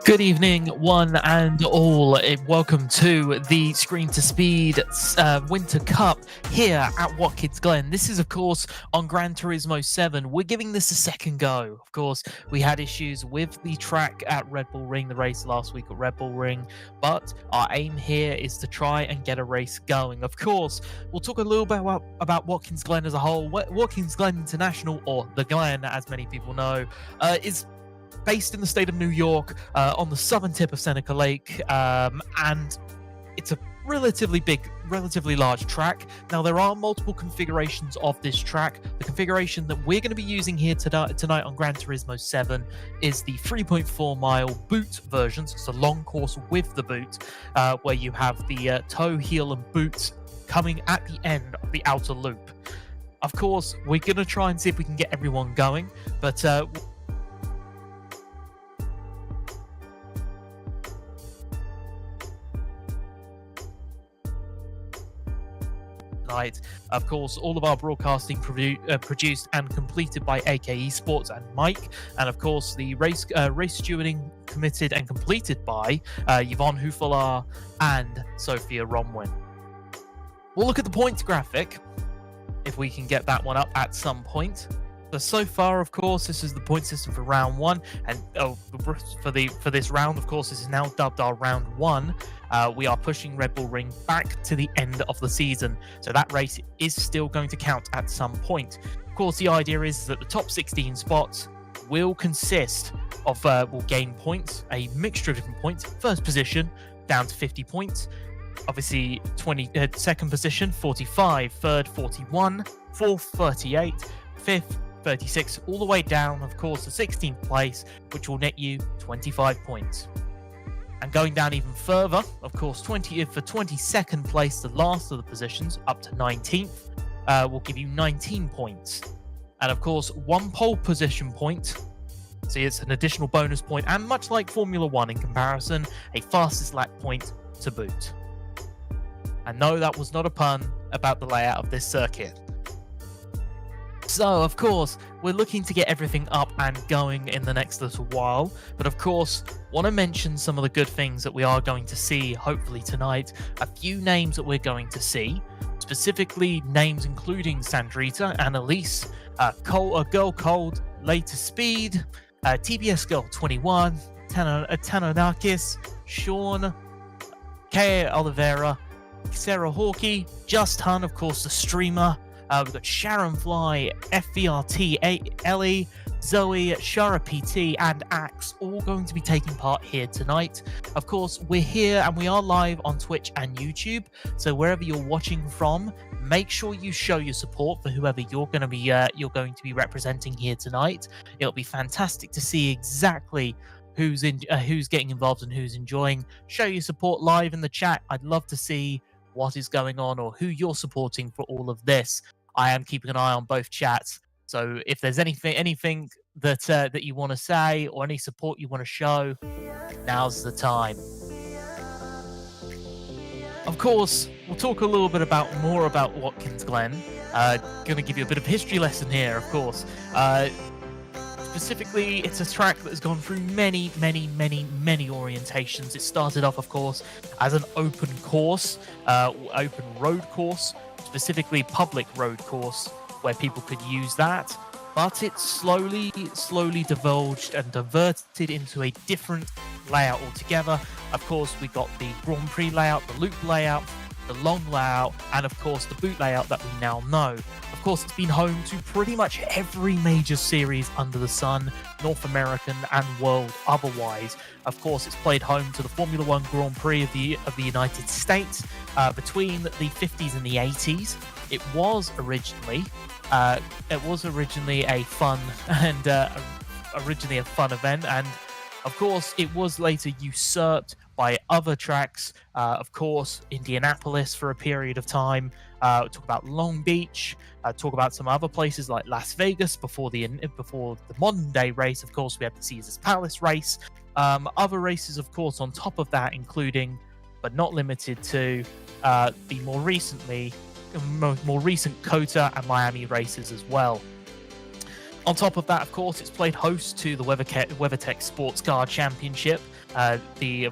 Good evening, one and all. Welcome to the Screen to Speed Winter Cup here at Watkins Glen. This is, of course, on Gran Turismo 7. We're giving this a second go. Of course, we had issues with the track at Red Bull Ring, the race last week at Red Bull Ring, but our aim here is to try and get a race going. Of course, we'll talk a little bit about Watkins Glen as a whole. Watkins Glen International, or the Glen, as many people know, is based in the state of New York, on the southern tip of Seneca Lake, and it's a relatively big, relatively large track. Now, there are multiple configurations of this track. The configuration that we're going to be using here tonight on Gran Turismo 7 is the 3.4 mile boot version, so it's a long course with the boot, where you have the toe, heel, and boot coming at the end of the outer loop. Of course, we're going to try and see if we can get everyone going, but night. Of course, all of our broadcasting produced and completed by AKE Sports and Mike, and of course the race stewarding committed and completed by Yvonne Hufelar and Sophia Romwin. We'll look at the points graphic if we can get that one up at some point. So far, of course, this is the point system for round one, and for this round, of course, this is now dubbed our round one. We are pushing Red Bull Ring back to the end of the season, so that race is still going to count at some point. Of course, the idea is that the top 16 spots will consist of will gain points, a mixture of different points. First position down to 50 points. Obviously, second position 45, third 41, fourth 38, fifth 36, all the way down, of course, to 16th place, which will net you 25 points. And going down even further, of course, for 22nd place, the last of the positions, up to 19th, will give you 19 points. And of course, one pole position point, so it's an additional bonus point, and much like Formula 1 in comparison, a fastest lap point to boot. And no, that was not a pun about the layout of this circuit. So, of course, we're looking to get everything up and going in the next little while. But, of course, want to mention some of the good things that we are going to see, hopefully, tonight. A few names that we're going to see. Specifically, names including Sandrita, Annalise, Girl Cold, Later Speed, TBS Girl 21, Tanonakis, Sean, Kea Oliveira, Sarah Hawkey, Just Hun, of course, the streamer. We've got Sharon Fly, FVRT, Ellie, Zoe, Shara PT, and Axe all going to be taking part here tonight. Of course, we're here and we are live on Twitch and YouTube. So wherever you're watching from, make sure you show your support for whoever you're going to be representing here tonight. It'll be fantastic to see exactly who's getting involved and who's enjoying. Show your support live in the chat. I'd love to see what is going on or who you're supporting for all of this. I am keeping an eye on both chats, so if there's anything that you want to say or any support you want to show, now's the time. Of course, we'll talk a little bit more about Watkins Glen. Going to give you a bit of a history lesson here, of course. Specifically, it's a track that has gone through many orientations. It started off, of course, as an open course, open road course, specifically public road course, where people could use that. But it slowly divulged and diverted into a different layout altogether. Of course, we got the Grand Prix layout, the loop layout, the long layout, and of course the boot layout that we now know. Of course, it's been home to pretty much every major series under the sun, North American and world otherwise. Of course, it's played home to the Formula 1 Grand Prix of the United States between the 50s and the 80s. it was originally a fun and originally a fun event, and of course it was later usurped by other tracks. Of course, Indianapolis for a period of time. Talk about Long Beach. Talk about some other places like Las Vegas before the modern day race. Of course, we had the Caesars Palace race. Other races, of course, on top of that, including but not limited to the more recent COTA and Miami races as well. On top of that, of course, it's played host to the WeatherTech Sports Car Championship. The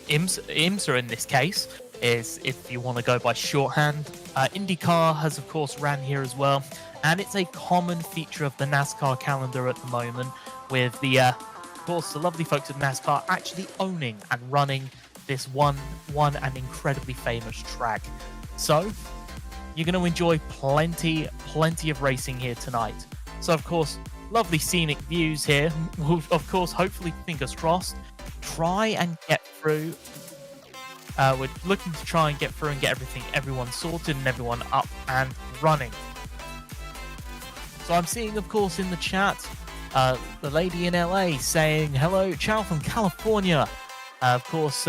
IMSA in this case is, if you want to go by shorthand. IndyCar has, of course, ran here as well, and it's a common feature of the NASCAR calendar at the moment, with the, of course, the lovely folks at NASCAR actually owning and running this one and incredibly famous track. So you're going to enjoy plenty of racing here tonight. So, of course, lovely scenic views here. We'll, of course, hopefully, fingers crossed, try and get through. We're looking to try and get through and get everyone sorted and everyone up and running. So I'm seeing, of course, in the chat, the lady in LA saying, hello, ciao from California. Of course,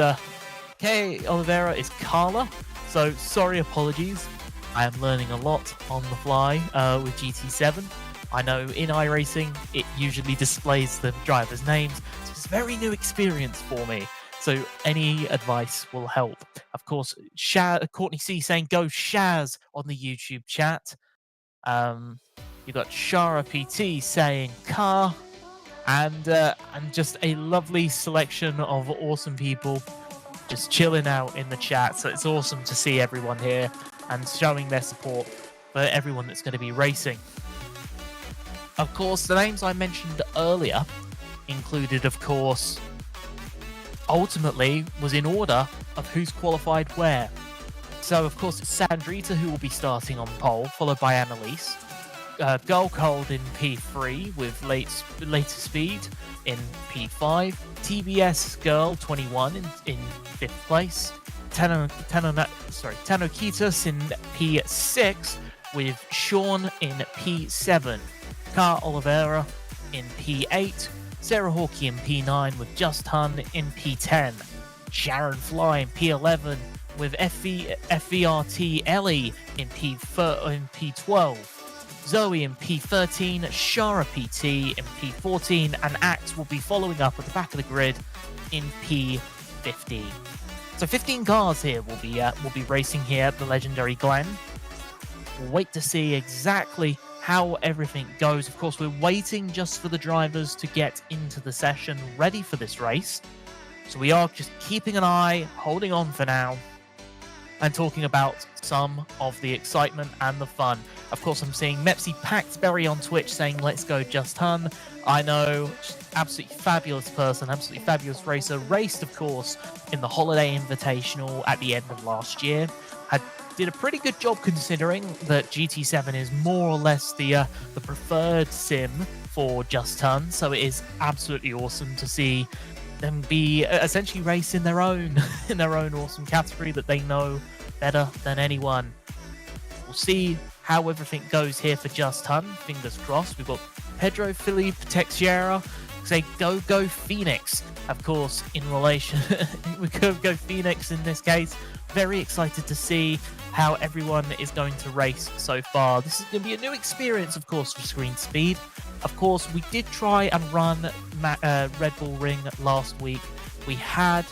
Kay Oliveira is Carla. So, sorry, apologies. I am learning a lot on the fly with GT7. I know in iRacing, it usually displays the drivers' names, so it's a very new experience for me. So any advice will help. Of course, Courtney C saying, go Shaz on the YouTube chat. You got Shara PT saying car, and just a lovely selection of awesome people just chilling out in the chat. So it's awesome to see everyone here and showing their support for everyone that's going to be racing. Of course, the names I mentioned earlier included, of course, ultimately was in order of who's qualified where. So, of course, it's Sandrita who will be starting on pole, followed by Annalise. Girl Cold in P3 with later speed in P5. TBS Girl 21 in 5th place. Tano Kitas in P6 with Sean in P7. Car Oliveira in P8. Sarah Hawkey in P9 with Just Hun in P10. Sharon Fly in P11 with FVRT Ellie in P12. Zoe in P13, Shara PT in P14, and Axe will be following up at the back of the grid in P15. So 15 cars here will be racing here at the legendary Glen. We'll wait to see exactly how everything goes. Of course, we're waiting just for the drivers to get into the session ready for this race. So we are just keeping an eye, holding on for now, and talking about some of the excitement and the fun. Of course, I'm seeing Mepsi Paxberry on Twitch saying, let's go Just Hun. I know, absolutely fabulous person, absolutely fabulous racer. Raced, of course, in the Holiday Invitational at the end of last year. Did a pretty good job considering that GT7 is more or less the preferred sim for Just Hun. So it is absolutely awesome to see them be essentially race in their own awesome category that they know better than anyone. We'll see how everything goes here for Just Hun. Fingers crossed. We've got Pedro Felipe Teixeira say go Phoenix. Of course, in relation, we could go Phoenix in this case. Very excited to see how everyone is going to race so far. This is going to be a new experience, of course, for Screen Speed. Of course, we did try and run Red Bull Ring last week. We had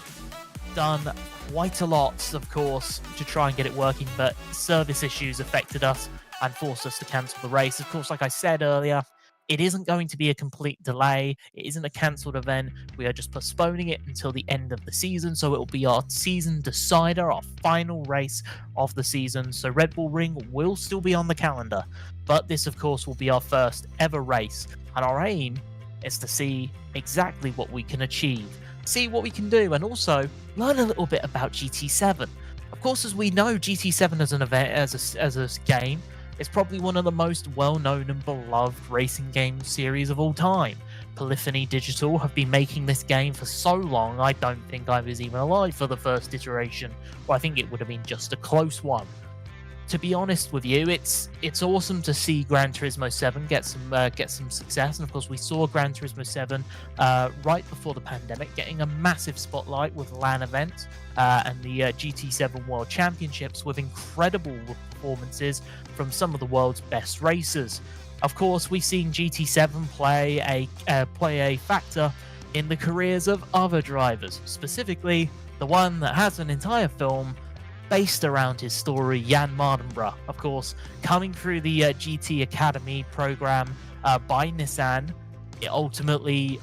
done quite a lot, of course, to try and get it working, but service issues affected us and forced us to cancel the race. Of course, like I said earlier, it isn't going to be a complete delay. It isn't a cancelled event. We are just postponing it until the end of the season. So it will be our season decider, our final race of the season. So Red Bull Ring will still be on the calendar. But this, of course, will be our first ever race. And our aim is to see exactly what we can achieve, see what we can do, and also learn a little bit about GT7. Of course, as we know, GT7 as an event, as a game, it's probably one of the most well-known and beloved racing game series of all time. Polyphony Digital have been making this game for so long, I don't think I was even alive for the first iteration, or I think it would have been just a close one. to be honest with you, it's awesome to see Gran Turismo 7 get some success, and of course we saw Gran Turismo 7 right before the pandemic getting a massive spotlight with LAN event and the GT7 World Championships with incredible performances from some of the world's best racers. Of course, we've seen GT7 play a factor in the careers of other drivers, specifically the one that has an entire film based around his story, Jan Mardenborough. Of course, coming through the GT Academy program by Nissan, it ultimately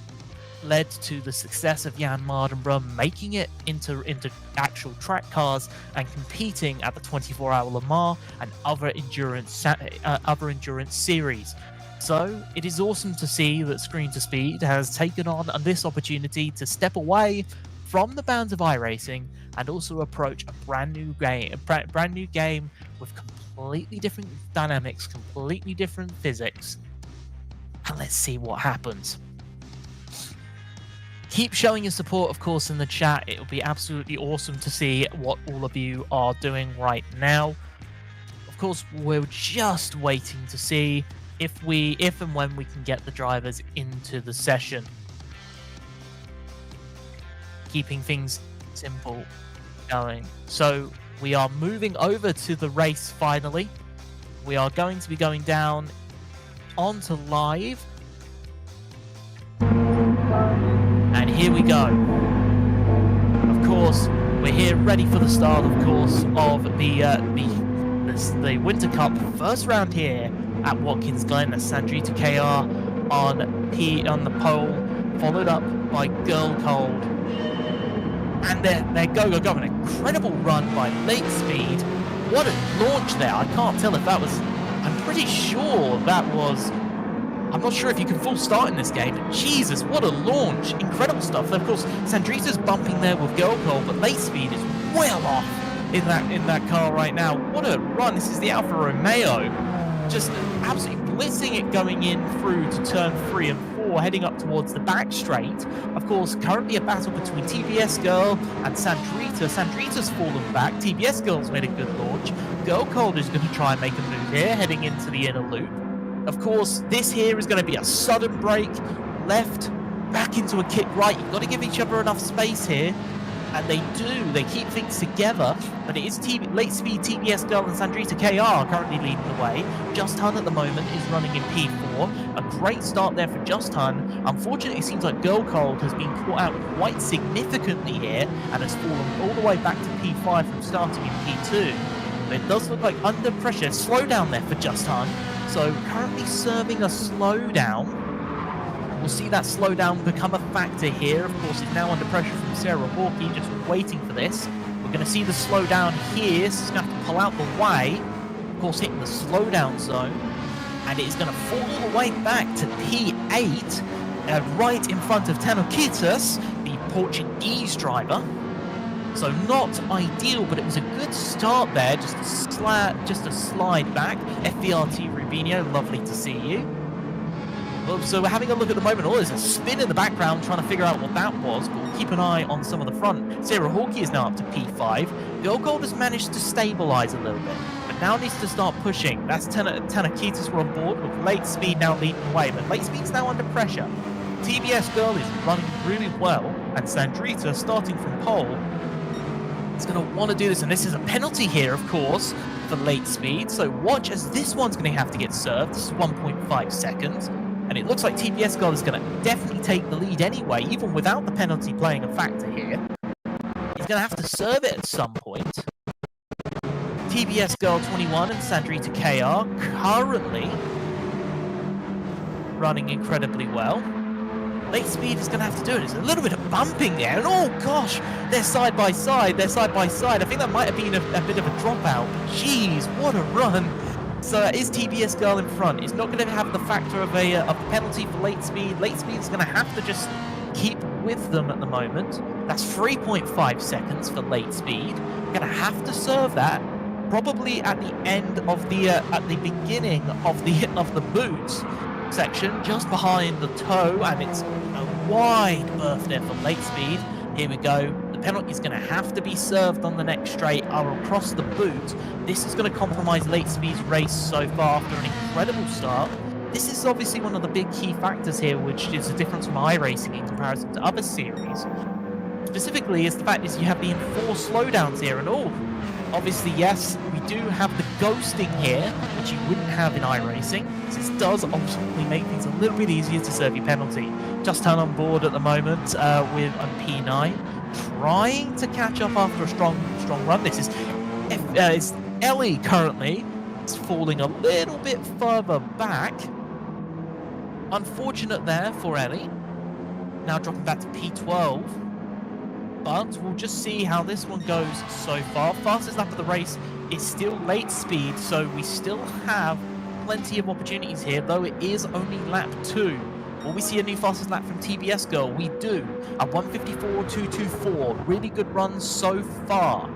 led to the success of Jan Mardenborough, making it into actual track cars and competing at the 24-hour Le Mans and other endurance series. So it is awesome to see that Screen to Speed has taken on this opportunity to step away from the bounds of iRacing and also approach a brand new game with completely different dynamics, completely different physics. And let's see what happens. Keep showing your support, of course, in the chat. It would be absolutely awesome to see what all of you are doing right now. Of course, we're just waiting to see if and when we can get the drivers into the session. Keeping things simple going. So we are moving over to the race finally. We are going to be going down onto live. And here we go. Of course, we're here ready for the start, of course, of the Winter Cup first round here at Watkins Glen. That's Sandrita KR on the pole, followed up by Girl Cold. And they're going an incredible run by Late Speed. What a launch there. I can't tell if that was... I'm pretty sure that was... I'm not sure if you can full start in this game, but Jesus, what a launch. Incredible stuff. Of course, Sandrita's bumping there with Girl Cold, but Late Speed is well off in that car right now. What a run. This is the Alfa Romeo. Just absolutely blitzing it going in through to turn 3 and 4, heading up towards the back straight. Of course, currently a battle between TBS Girl and Sandrita. Sandrita's fallen back. TBS Girl's made a good launch. Girl Cold is going to try and make a move here, heading into the inner loop. Of course, this here is going to be a sudden break, left, back into a kick right. You've got to give each other enough space here. And they do. They keep things together. But it is Late Speed, TBS Girl, and Sandrita KR currently leading the way. Just Hun at the moment is running in P4. A great start there for Just Hun. Unfortunately, it seems like Girl Cold has been caught out quite significantly here and has fallen all the way back to P5 from starting in P2. But it does look like under pressure. Slowdown there for Just Hun. So currently serving a slowdown. We'll see that slowdown become a factor here. Of course, it's now under pressure from Sarah Hawkey, just waiting for this. We're going to see the slowdown here. So it's going to have to pull out the way. Of course, hitting the slowdown zone. And it is going to fall all the way back to P8, right in front of Tanokitas, the Portuguese driver. So not ideal, but it was a good start there. Just a slide back. FVRT Rubinho, lovely to see you. So we're having a look at the moment. Oh, there's a spin in the background trying to figure out what that was, but we'll keep an eye on some of the front. Sarah Hawkey is now up to P5. Girl Gold has managed to stabilize a little bit, but now needs to start pushing. That's Tanakitas were on board with Late Speed now leading the way, but Late Speed's now under pressure. TBS Girl is running really well, and Sandrita starting from pole. It's going to want to do this, and this is a penalty here, of course, for Late Speed. So watch as this one's going to have to get served. This is 1.5 seconds. And it looks like TBS Girl is going to definitely take the lead anyway, even without the penalty playing a factor here. He's going to have to serve it at some point. TBS Girl 21 and Sandrita KR currently running incredibly well. Late Speed is going to have to do it. There's a little bit of bumping there. And oh gosh, they're side by side. They're side by side. I think that might have been a bit of a dropout. Jeez, what a run. So is TBS Girl in front. It's not going to have the factor of a penalty for Late Speed. Late Speed is going to have to just keep with them at the moment. That's 3.5 seconds for Late Speed. Going to have to serve that probably at the end of the at the beginning of the boot section, just behind the toe, and it's a wide berth there for Late Speed. Here we go. The The penalty is going to have to be served on the next straight or across the boot. This is going to compromise Late Speed's race so far after an incredible start. This is obviously one of the big key factors here, which is the difference from iRacing in comparison to other series. Specifically, is the fact is you have the enforced slowdowns here, and obviously, yes, we do have the ghosting here, which you wouldn't have in iRacing. This does ultimately make things a little bit easier to serve your penalty. Just turn on board at the moment with P9, trying to catch up after a strong run. This is Ellie currently. It's falling a little bit further back. Unfortunate there for Ellie. Now dropping back to P12. But we'll just see how this one goes so far. Fastest lap of the race is still Late Speed, so we still have plenty of opportunities here, though it is only lap 2. Will we see a new fastest lap from TBS Girl? We do. At 1:54.224. Really good run so far.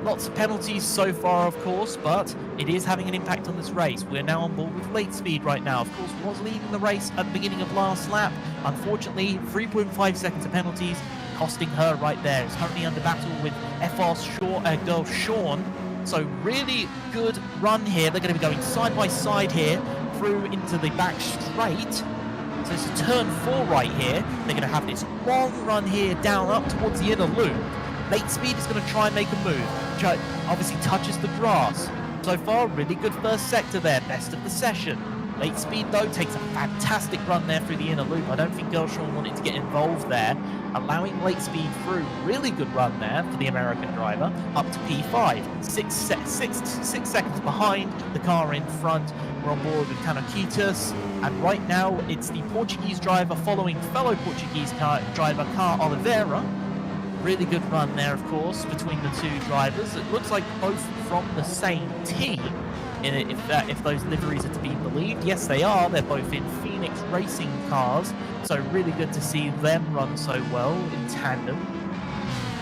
Lots of penalties so far, of course, but it is having an impact on this race. We're now on board with Late Speed right now. Of course, was leading the race at the beginning of last lap. Unfortunately, 3.5 seconds of penalties, costing her right there. Is currently under battle with FR's girl Sean. So really good run here. They're going to be going side by side here through into the back straight. So it's a turn 4 right here. They're going to have this long run here down up towards the inner loop. Late Speed is going to try and make a move. Obviously touches the grass. So far, really good first sector there. Best of the session. Late Speed, though, takes a fantastic run there through the inner loop. I don't think Girl Sean wanted to get involved there. Allowing Late Speed through. Really good run there for the American driver. Up to P5. Six seconds behind the car in front. We're on board with Tanakitas. And right now, it's the Portuguese driver following fellow Portuguese driver, Car Oliveira. Really good run there, of course, between the two drivers. It looks like both from the same team, if those liveries are to be believed. Yes, they are. They're both in Phoenix racing cars, so really good to see them run so well in tandem.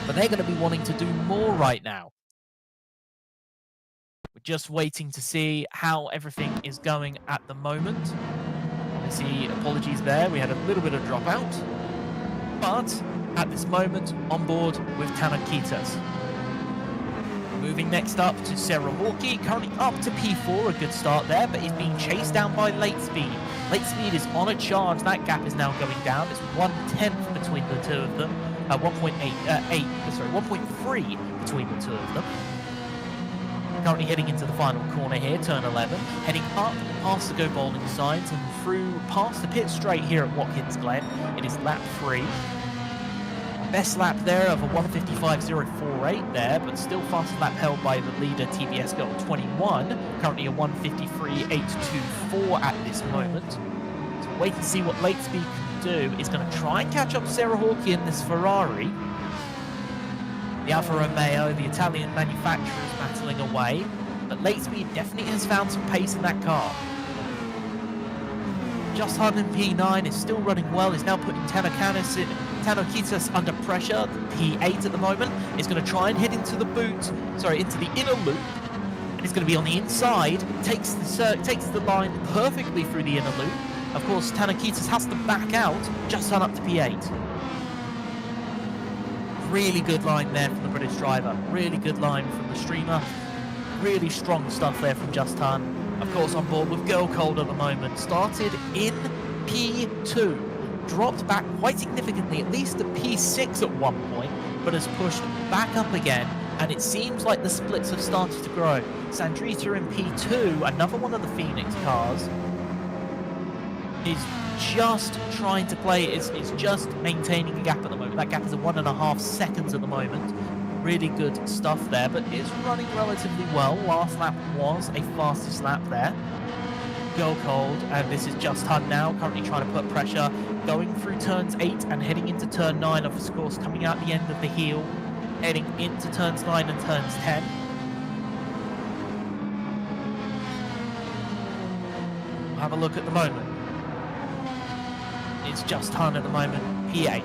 But they're going to be wanting to do more right now. We're just waiting to see how everything is going at the moment. Obviously, apologies there. We had a little bit of dropout, but at this moment, on board with Tanakitas. Moving next up to Sarah Hawkey, currently up to P4, a good start there, but he's being chased down by Late Speed. Late Speed is on a charge, that gap is now going down. It's 1/10 between the two of them, 1.3 between the two of them. Currently heading into the final corner here, turn 11, heading up past the Go Bowling signs and through past the pit straight here at Watkins Glen. It is lap 3. Best lap there of a 1:55.048 there, but still fastest lap held by the leader TBS Girl 21, currently a 1:53.824 at this moment. So wait and see what Late Speed can do. Is going to try and catch up Sarah Hawkey in this Ferrari. The Alfa Romeo, the Italian manufacturer, is battling away, but Late Speed definitely has found some pace in that car. Just Hunt in P9 is still running well. Is now putting Tanakitas under pressure. P8 at the moment is going to try and head into the into the inner loop, and it's going to be on the inside. Takes the line perfectly through the inner loop. Of course, Tanakitas has to back out. Just Hunt up to P8. Really good line there from the British driver. Really good line from the streamer. Really strong stuff there from Just Hunt. Of course, on board with Girl Cold at the moment. Started in P2. Dropped back quite significantly, at least to P6 at one point, but has pushed back up again, and it seems like the splits have started to grow. Sandrita in P2, another one of the Phoenix cars, is just trying to play, is just maintaining a gap at the moment. That gap is at 1.5 seconds at the moment. Really good stuff there, but is running relatively well. Last lap was a fastest lap there. Girl Cold, and this is Just Hunt now, currently trying to put pressure, going through turns 8 and heading into turn 9, of course, coming out the end of the heel, heading into turns 9 and turns 10. We'll have a look at the moment. It's Just Hunt at the moment, P8.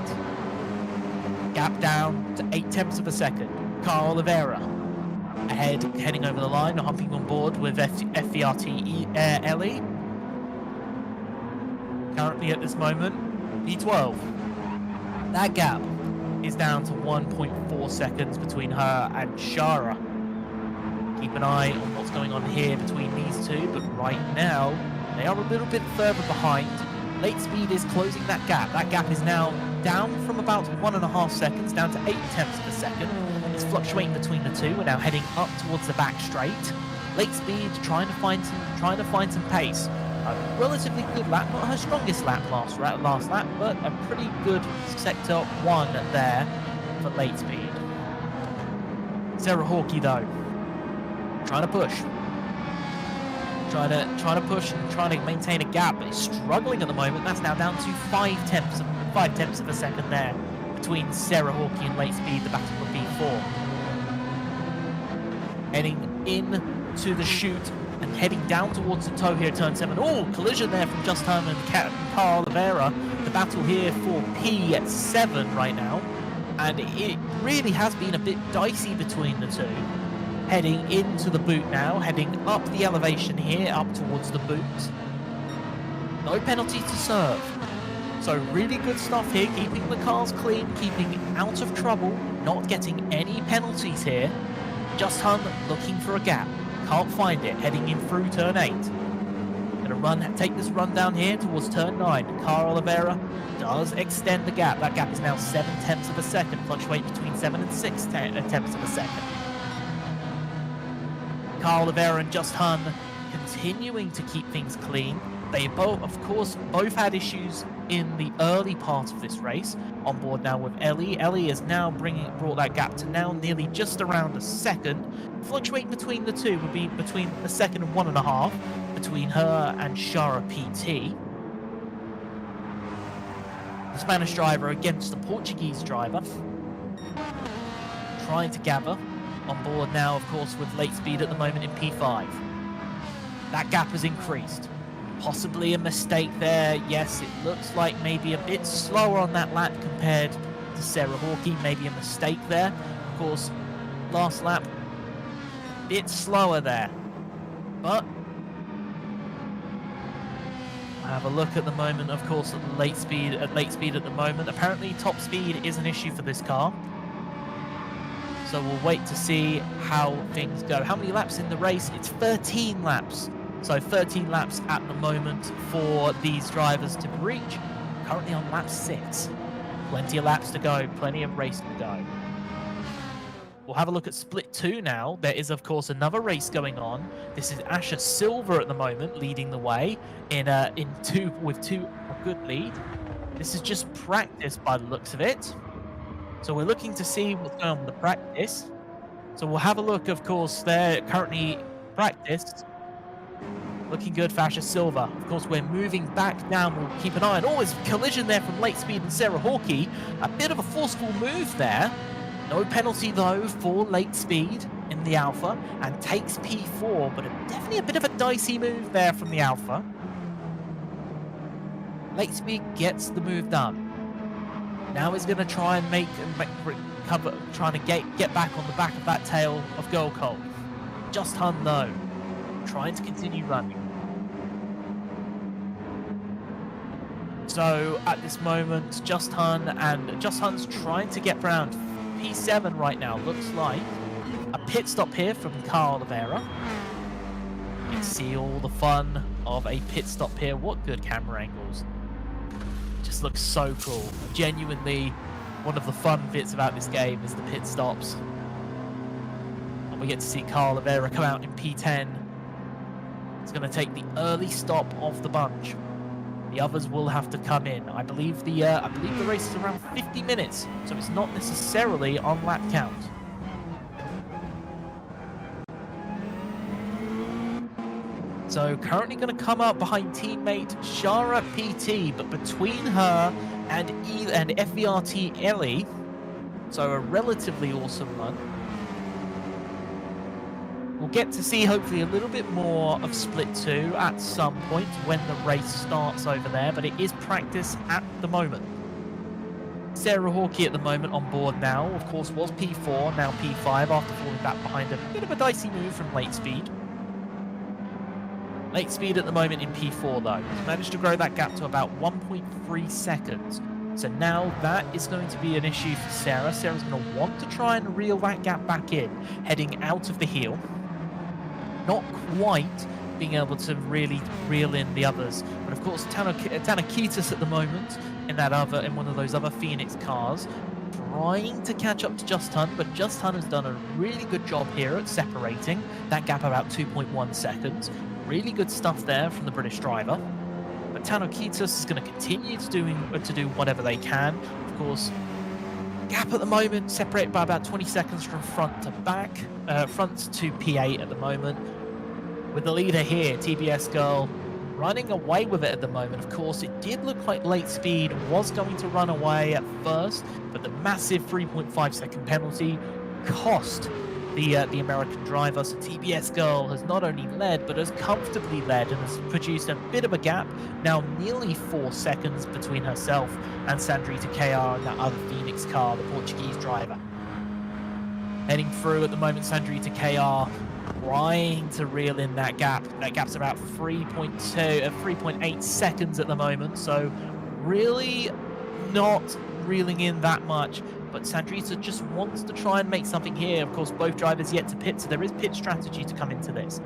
Gap down to 0.8 of a second. Car Oliveira ahead, heading over the line, hopping on board with FVRT Ellie. Currently at this moment, P12. That gap is down to 1.4 seconds between her and Shara. Keep an eye on what's going on here between these two, but right now they are a little bit further behind. Late Speed is closing that gap. That gap is now down from about 1.5 seconds down to 0.8 of a second. It's fluctuating between the two. We're now heading up towards the back straight. Late Speed trying to find some pace. A relatively good lap, not her strongest lap last lap, but a pretty good sector one there for Late Speed. Sarah Hawkey though, trying to push. Trying to push and trying to maintain a gap, but is struggling at the moment. That's now down to 5/10 of a second there between Sarah Hawkey and Late Speed, the battle for P4. Heading into the chute and heading down towards the toe here at turn 7. Oh, collision there from Just Home and Carl Oliveira. The battle here for P7 right now, and it really has been a bit dicey between the two. Heading into the boot now, heading up the elevation here, up towards the boot. No penalties to serve. So really good stuff here, keeping the cars clean, keeping out of trouble, not getting any penalties here. Just Hun looking for a gap. Can't find it, heading in through turn 8. Gonna take this run down here towards turn 9. Carl Oliveira does extend the gap. That gap is now 7/10 of a second, fluctuate between 7 and 6/10 of a second. Carl Oliveira and Just Hun continuing to keep things clean. They both, of course, had issues in the early part of this race. On board now with Ellie. Ellie has now brought that gap to now nearly just around a second. Fluctuating between the two would be between a second and 1.5 between her and Shara PT. The Spanish driver against the Portuguese driver. Trying to gather. On board now, of course, with Late Speed at the moment in P5. That gap has increased. Possibly a mistake there. Yes, it looks like maybe a bit slower on that lap compared to Sarah Hawkey. Maybe a mistake there. Of course, last lap, a bit slower there. But I have a look at the moment, of course, at Late Speed at the moment. Apparently, top speed is an issue for this car. So we'll wait to see how things go. How many laps in the race? It's 13 laps. So 13 laps at the moment for these drivers to reach. Currently on lap 6. Plenty of laps to go, plenty of race to go. We'll have a look at split 2 now. There is, of course, another race going on. This is Asher Silver at the moment leading the way with a good lead. This is just practice by the looks of it. So we're looking to see what's going on with the practice. So we'll have a look, of course, they're currently practiced. Looking good for Asher Silva. Of course, we're moving back down. We'll keep an eye on. Oh, there's a collision there from Late Speed and Sarah Hawkey. A bit of a forceful move there. No penalty, though, for Late Speed in the Alpha. And takes P4, but definitely a bit of a dicey move there from the Alpha. Late Speed gets the move done. Now he's going to try and trying to get back on the back of that tail of Girl Cole. Just Hun, though, trying to continue running. So at this moment, Just Hun's trying to get round P7 right now. Looks like a pit stop here from Carl Oliveira. You can see all the fun of a pit stop here. What good camera angles. Just looks so cool. Genuinely, one of the fun bits about this game is the pit stops. And we get to see Carl Oliveira come out in P10. It's going to take the early stop of the bunch. The others will have to come in. I believe the race is around 50 minutes, so it's not necessarily on lap count. So currently going to come up behind teammate Shara PT, but between her and FVRT Ellie, so a relatively awesome run. We'll get to see hopefully a little bit more of Split 2 at some point when the race starts over there, but it is practice at the moment. Sarah Hawkey at the moment on board now, of course, was P4, now P5 after falling back behind a bit of a dicey move from Late Speed. Late Speed at the moment in P4 though. He's managed to grow that gap to about 1.3 seconds. So now that is going to be an issue for Sarah. Sarah's going to want to try and reel that gap back in, heading out of the heel. Not quite being able to really reel in the others. But of course, Tanakitis at the moment in one of those other Phoenix cars, trying to catch up to Just Hun, but Just Hun has done a really good job here at separating that gap about 2.1 seconds. Really good stuff there from the British driver. But Tanakitis is going to continue to do whatever they can. Of course, gap at the moment separated by about 20 seconds from front to back, front to P8 at the moment. With the leader here, TBS Girl, running away with it at the moment. Of course, it did look like Late Speed was going to run away at first, but the massive 3.5 second penalty cost the American driver. So TBS Girl has not only led, but has comfortably led and has produced a bit of a gap, now nearly 4 seconds between herself and Sandrita KR and that other Phoenix car, the Portuguese driver. Heading through at the moment, Sandrita KR trying to reel in that gap. That gap's about 3.8 seconds at the moment, so really not reeling in that much. But Sandrita just wants to try and make something here. Of course, both drivers yet to pit, so there is pit strategy to come into this.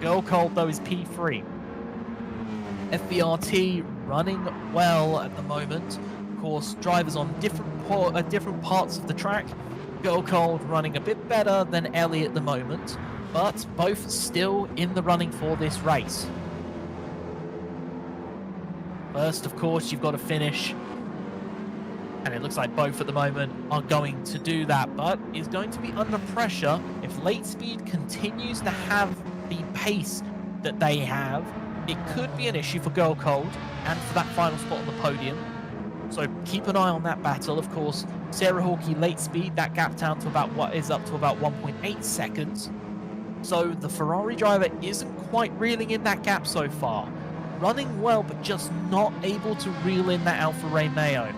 Girl Cold, though, is P3. FBRT running well at the moment. Of course, drivers on different parts of the track. Girl Cold running a bit better than Ellie at the moment, but both still in the running for this race. First, of course, you've got to finish, and it looks like both at the moment are going to do that, but is going to be under pressure if Late Speed continues to have the pace that they have. It could be an issue for Girl Cold and for that final spot on the podium. So keep an eye on that battle. Of course, Sarah Hawkey, Late Speed, that gap down to about 1.8 seconds. So the Ferrari driver isn't quite reeling in that gap so far. Running well, but just not able to reel in that Alfa Romeo.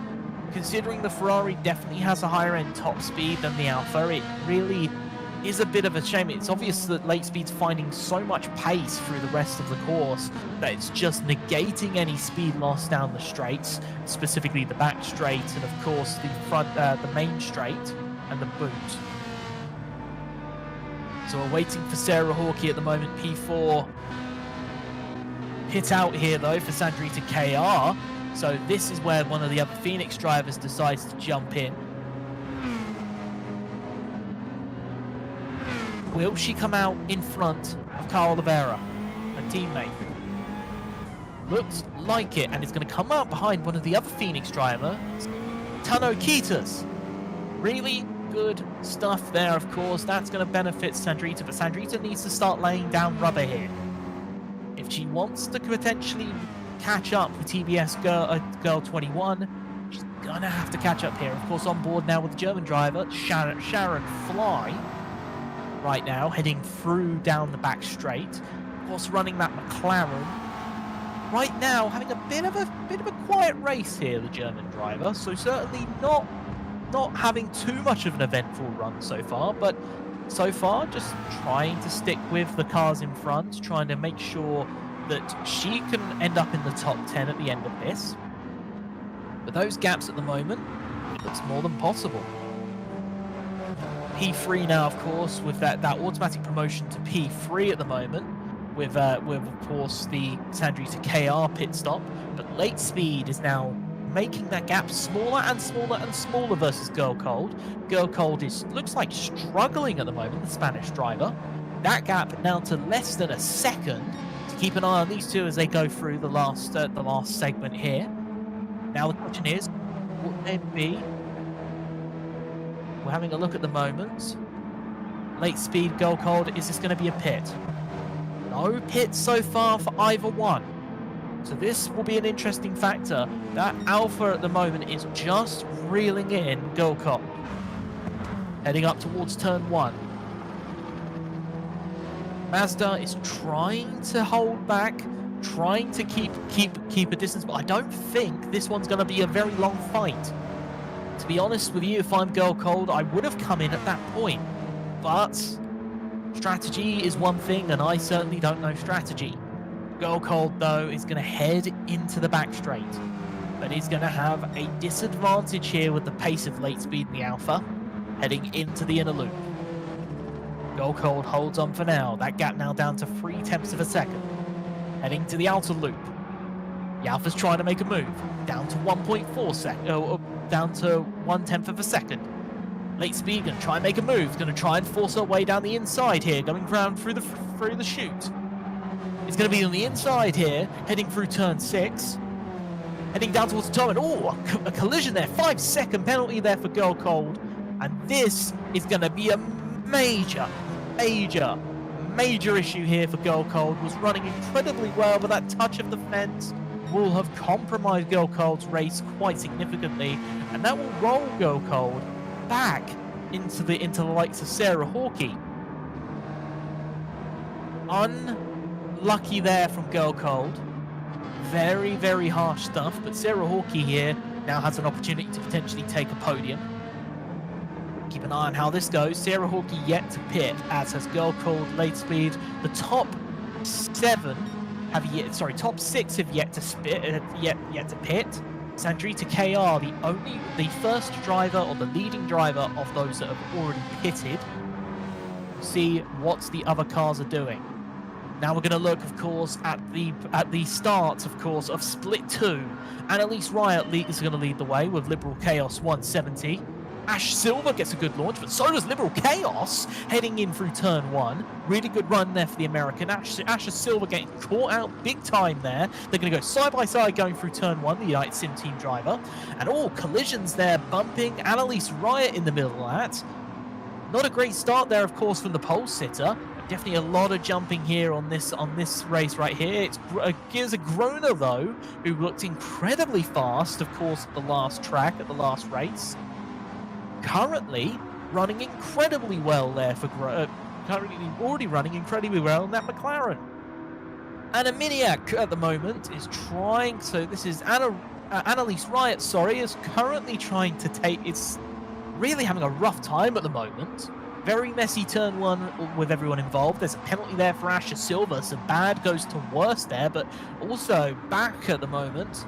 Considering the Ferrari definitely has a higher end top speed than the Alfa, it really is a bit of a shame. It's obvious that Late Speed's finding so much pace through the rest of the course that it's just negating any speed loss down the straights, specifically the back straight and of course the main straight and the boot. So we're waiting for Sarah Hawkey at the moment, P4. Hit out here though for Sandrita KR. So this is where one of the other Phoenix drivers decides to jump in. Will she come out in front of Carl Oliveira, a teammate? Looks like it, and it's going to come out behind one of the other Phoenix drivers, Tano Kitas. Really good stuff there, of course. That's going to benefit Sandrita, but Sandrita needs to start laying down rubber here. If she wants to potentially catch up with TBS Girl 21, she's going to have to catch up here. Of course, on board now with the German driver, Sharon Fly, right now, heading through down the back straight. Of course, running that McLaren. Right now, having a bit of a quiet race here, the German driver. So certainly not having too much of an eventful run so far, but so far just trying to stick with the cars in front, trying to make sure that she can end up in the top 10 at the end of this. With those gaps at the moment, it looks more than possible. P3 now, of course, with that automatic promotion to P3 at the moment, with of course the Sandrita KR pit stop, but Late Speed is now making that gap smaller and smaller and smaller versus Girl Cold. Girl Cold looks like struggling at the moment, the Spanish driver. That gap now to less than a second. To keep an eye on these two as they go through the last segment here. Now the question is, will there be? We're having a look at the moment. Late Speed, Girl Cold, is this going to be a pit? No pits so far for either one. So this will be an interesting factor. That Alpha at the moment is just reeling in Girl Cold. Heading up towards turn 1. Mazda is trying to hold back, trying to keep a distance, but I don't think this one's going to be a very long fight. To be honest with you, if I'm Girl Cold, I would have come in at that point. But strategy is one thing, and I certainly don't know strategy. Girl Cold, though, is going to head into the back straight. but he's going to have a disadvantage here with the pace of late speed in the Alpha, heading into the inner loop. Gold Cold holds on for now. That gap now down to 0.3 of a second. Heading to the outer loop. The Alpha's trying to make a move. Down to 1.4 seconds, down to 1/10 of a second. Late speed going to try and make a move. Going to try and force her way down the inside here, going round through the chute. It's going to be on the inside here, heading through turn 6. Heading down towards the top, and a collision there. 5-second penalty there for Girl Cold. And this is going to be a major issue here for Girl Cold. Was running incredibly well, but that touch of the fence will have compromised Girl Cold's race quite significantly, and that will roll Girl Cold back into the likes of Sarah Hawkey. Unlucky there from Girl Cold. Very harsh stuff, but Sarah Hawkey here now has an opportunity to potentially take a podium. Keep an eye on how this goes. Sarah Hawkey yet to pit, as has Girl Cold late speed. The top 6 have yet to pit. Sandrita KR, the first driver or the leading driver of those that have already pitted. See what the other cars are doing. Now we're going to look, of course, at the start, of course, of Split 2. Annalise Riot is going to lead the way with Liberal Chaos 170. Ash Silver gets a good launch, but so does Liberal Chaos heading in through turn 1. Really good run there for the American. Ash Silver getting caught out big time there. They're going to go side by side going through turn 1, the United Sim Team driver. And all collisions there, bumping Annalise Riot in the middle of that. Not a great start there, of course, from the pole sitter. Definitely a lot of jumping here on this race right here. It's a Grona, though, who looked incredibly fast, of course, at the last track, at the last race. Currently running incredibly well there for already running incredibly well in that McLaren. And Aminiac at the moment is trying, so this is Annalise Riot, is currently trying to take, it's really having a rough time at the moment. Very messy turn 1 with everyone involved. There's a penalty there for Asher Silver, so bad goes to worse there, but also back at the moment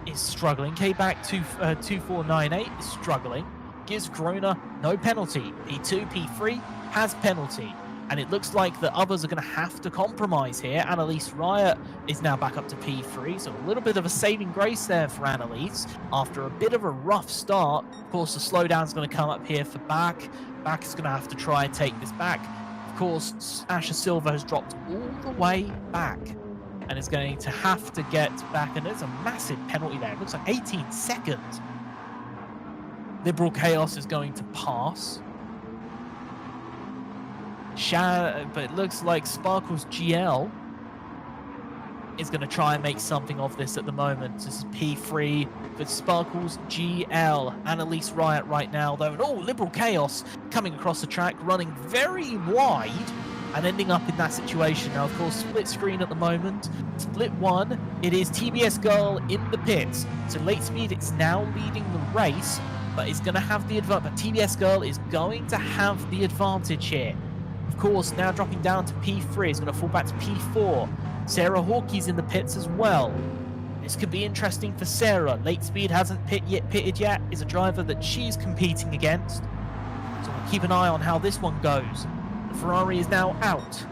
is struggling. K-Back 2498 is struggling. Gives Grona no penalty. P2, P3 has penalty. And it looks like the others are going to have to compromise here. Annalise Riot is now back up to P3, so a little bit of a saving grace there for Annalise after a bit of a rough start. Of course, the slowdown is going to come up here for Back. Back is going to have to try and take this back. Of course, Asher Silver has dropped all the way back and is going to have to get back. And there's a massive penalty there. It looks like 18 seconds. Liberal Chaos is going to pass. But it looks like Sparkle's GL is going to try and make something of this at the moment. This is P3 for Sparkle's GL. Annalise Riot right now, though. And Liberal Chaos coming across the track, running very wide and ending up in that situation. Now, of course, split screen at the moment. Split 1, it is TBS Girl in the pits. So late speed, it's now leading the race, but it's going to have the advantage. But TBS Girl is going to have the advantage here. Of course, now dropping down to P3, it's going to fall back to P4. Sarah Hawkey's in the pits as well. This could be interesting for Sarah. Late speed hasn't pitted yet, is a driver that she's competing against. So we'll keep an eye on how this one goes. The Ferrari is now out.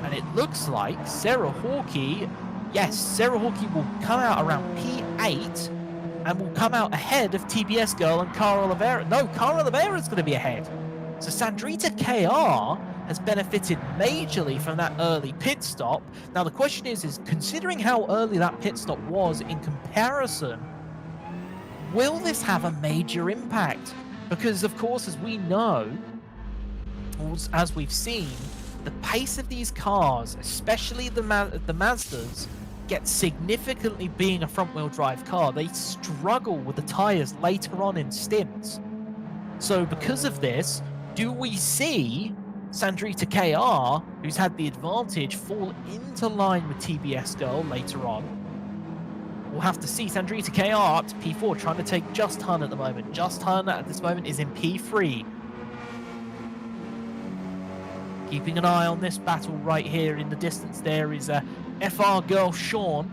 And it looks like Sarah Hawkey, yes, Sarah Hawkey will come out around P8 and will come out ahead of TBS Girl and Cara Oliveira. No, Cara Oliveira is going to be ahead. So Sandrita KR has benefited majorly from that early pit stop. Now the question is considering how early that pit stop was in comparison, will this have a major impact? Because of course, as we know, as we've seen, the pace of these cars, especially the Mazdas, gets significantly, being a front-wheel drive car, they struggle with the tires later on in stints. So because of this, do we see Sandrita KR, who's had the advantage, fall into line with TBS Girl later on? We'll have to see. Sandrita KR up to P4, trying to take Just Hun at the moment. Just Hun at this moment is in P3. Keeping an eye on this battle right here in the distance, there is FR Girl Sean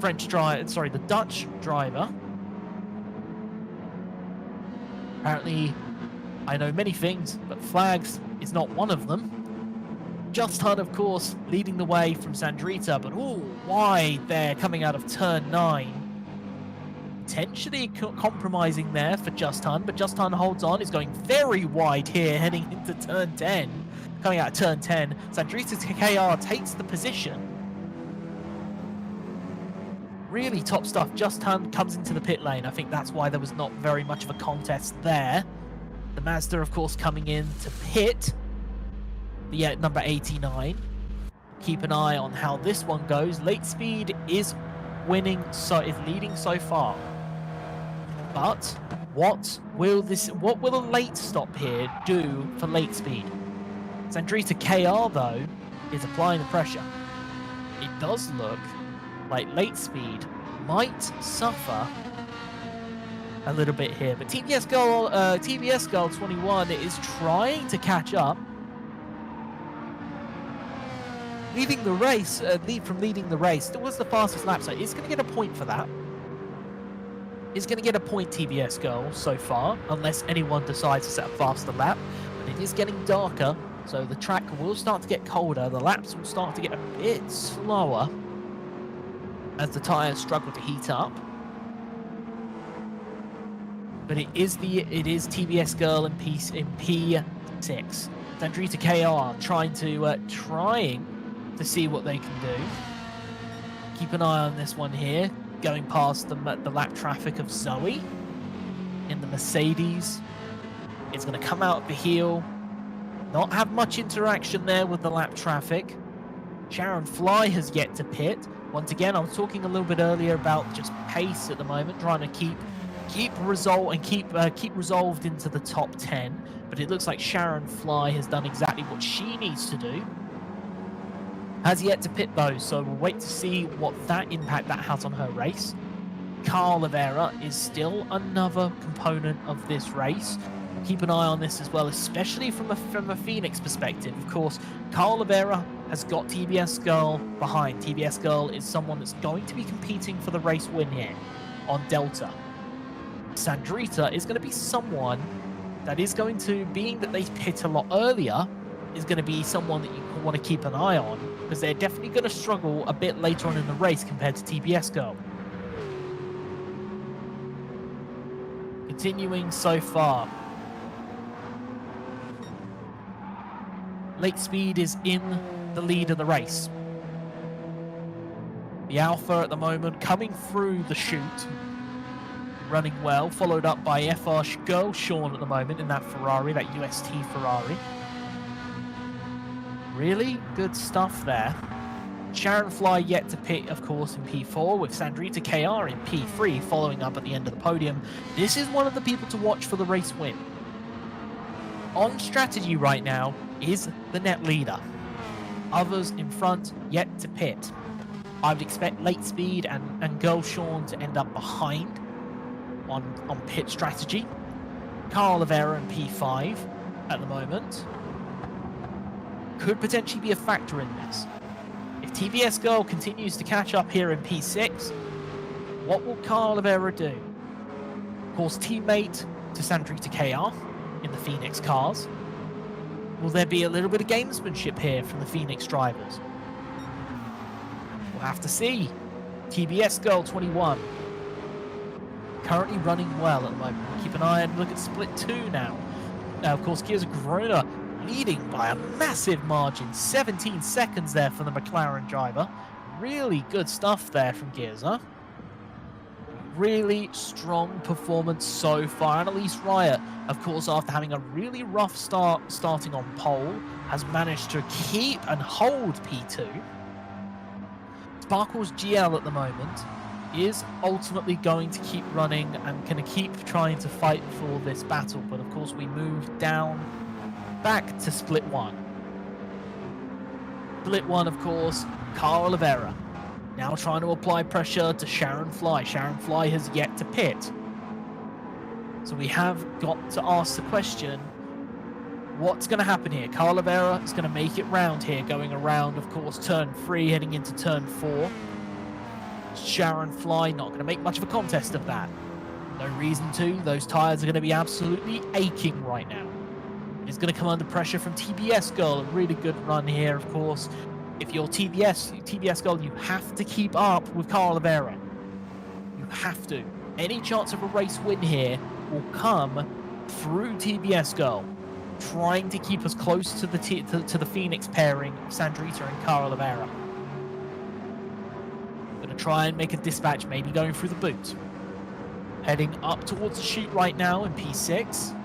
the Dutch driver. Apparently, I know many things, but flags is not one of them. Just Hunt, of course, leading the way from Sandrita, but wide there coming out of turn 9. Potentially compromising there for Just Hunt, but Just Hunt holds on. Is going very wide here, heading into turn 10. Coming out of turn 10, Sandrita KR takes the position. Really top stuff. Just Hunt comes into the pit lane. I think that's why there was not very much of a contest there. The Mazda, of course, coming in to pit. The number 89. Keep an eye on how this one goes. Late Speed is winning, is leading so far. But what will a late stop here do for Late Speed? Sandrita KR, though, is applying the pressure. It does look like Late Speed might suffer a little bit here, but TBS Girl 21 is trying to catch up. Leading the race, leading the race, still was the fastest lap, so it's going to get a point for that. It's going to get a point, TBS Girl, so far, unless anyone decides to set a faster lap. But it is getting darker, so the track will start to get colder. The laps will start to get a bit slower as the tyres struggle to heat up. But it is TBS Girl in P6. Sandrita KR trying to see what they can do. Keep an eye on this one here, going past the lap traffic of Zoe in the Mercedes. It's going to come out of the heel, not have much interaction there with the lap traffic. Sharon Fly has yet to pit. Once again, I was talking a little bit earlier about just pace at the moment, trying to keep resolved into the top 10. But it looks like Sharon Fly has done exactly what she needs to do. Has yet to pit though, so we'll wait to see what impact that has on her race. Carl Oliveira is still another component of this race. Keep an eye on this as well, especially from a Phoenix perspective. Of course, Carl Oliveira has got TBS Girl behind. TBS Girl is someone that's going to be competing for the race win here on Delta. Sandrita is going to be someone that is going to, being that they pit a lot earlier, is going to be someone that you want to keep an eye on, because they're definitely going to struggle a bit later on in the race compared to TBS Girl. Continuing so far. Late Speed is in the lead of the race. The Alpha at the moment coming through the chute, running well, followed up by FR Girl Sean at the moment in that Ferrari, that UST Ferrari. Really good stuff there. Sharon Fly yet to pit, of course, in P4, with Sandrita KR in P3 following up at the end of the podium. This is one of the people to watch for the race win. On strategy right now is the net leader. Others in front yet to pit. I would expect Late Speed and Girl Sean to end up behind on pit strategy. Carl Oliveira in P5 at the moment could potentially be a factor in this. If TBS Girl continues to catch up here in P6, what will Carl Oliveira do? Of course, teammate to Sandrita KR in the Phoenix cars. Will there be a little bit of gamesmanship here from the Phoenix drivers? We'll have to see. TBS Girl 21 currently running well at the moment. Keep an eye and look at split 2 now. Of course, Gears of Corona leading by a massive margin, 17 seconds there for the McLaren driver. Really good stuff there from Gearza. Really strong performance so far. Annalise Riot, of course, after having a really rough start starting on pole, has managed to keep and hold P2. Sparkle's GL at the moment is ultimately going to keep running and going to keep trying to fight for this battle. But of course, we move down back to split 1. Split 1, of course, Carl Oliveira now trying to apply pressure to Sharon Fly. Sharon Fly has yet to pit. So we have got to ask the question, what's going to happen here? Carl Oliveira is going to make it round here, going around, of course, turn 3, heading into turn 4. Sharon Fly not going to make much of a contest of that. No reason to. Those tyres are going to be absolutely aching right now. He's going to come under pressure from TBS Girl. A really good run here, of course. If you're TBS Girl, you have to keep up with Carl Oliveira. You have to. Any chance of a race win here will come through TBS Girl, trying to keep us close to the Phoenix pairing of Sandrita and Carl Oliveira. Going to try and make a dispatch, maybe going through the boot. Heading up towards the chute right now in P6.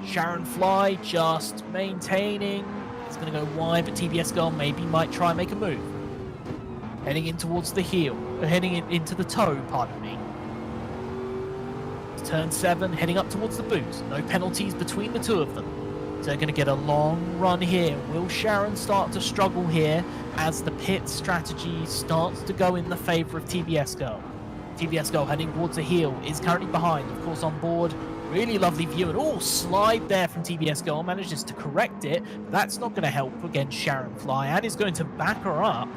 Sharon Fly just maintaining. It's going to go wide, but TBS Girl maybe might try and make a move. Heading in towards the heel, heading into the toe, pardon me. Turn 7, heading up towards the boot. No penalties between the two of them. So they're going to get a long run here. Will Sharon start to struggle here as the pit strategy starts to go in the favor of TBS Girl? TBS Girl heading towards the heel is currently behind, of course, on board. Really lovely view, and all slide there from TBS Girl, manages to correct it. But that's not going to help against Sharon Fly, and is going to back her up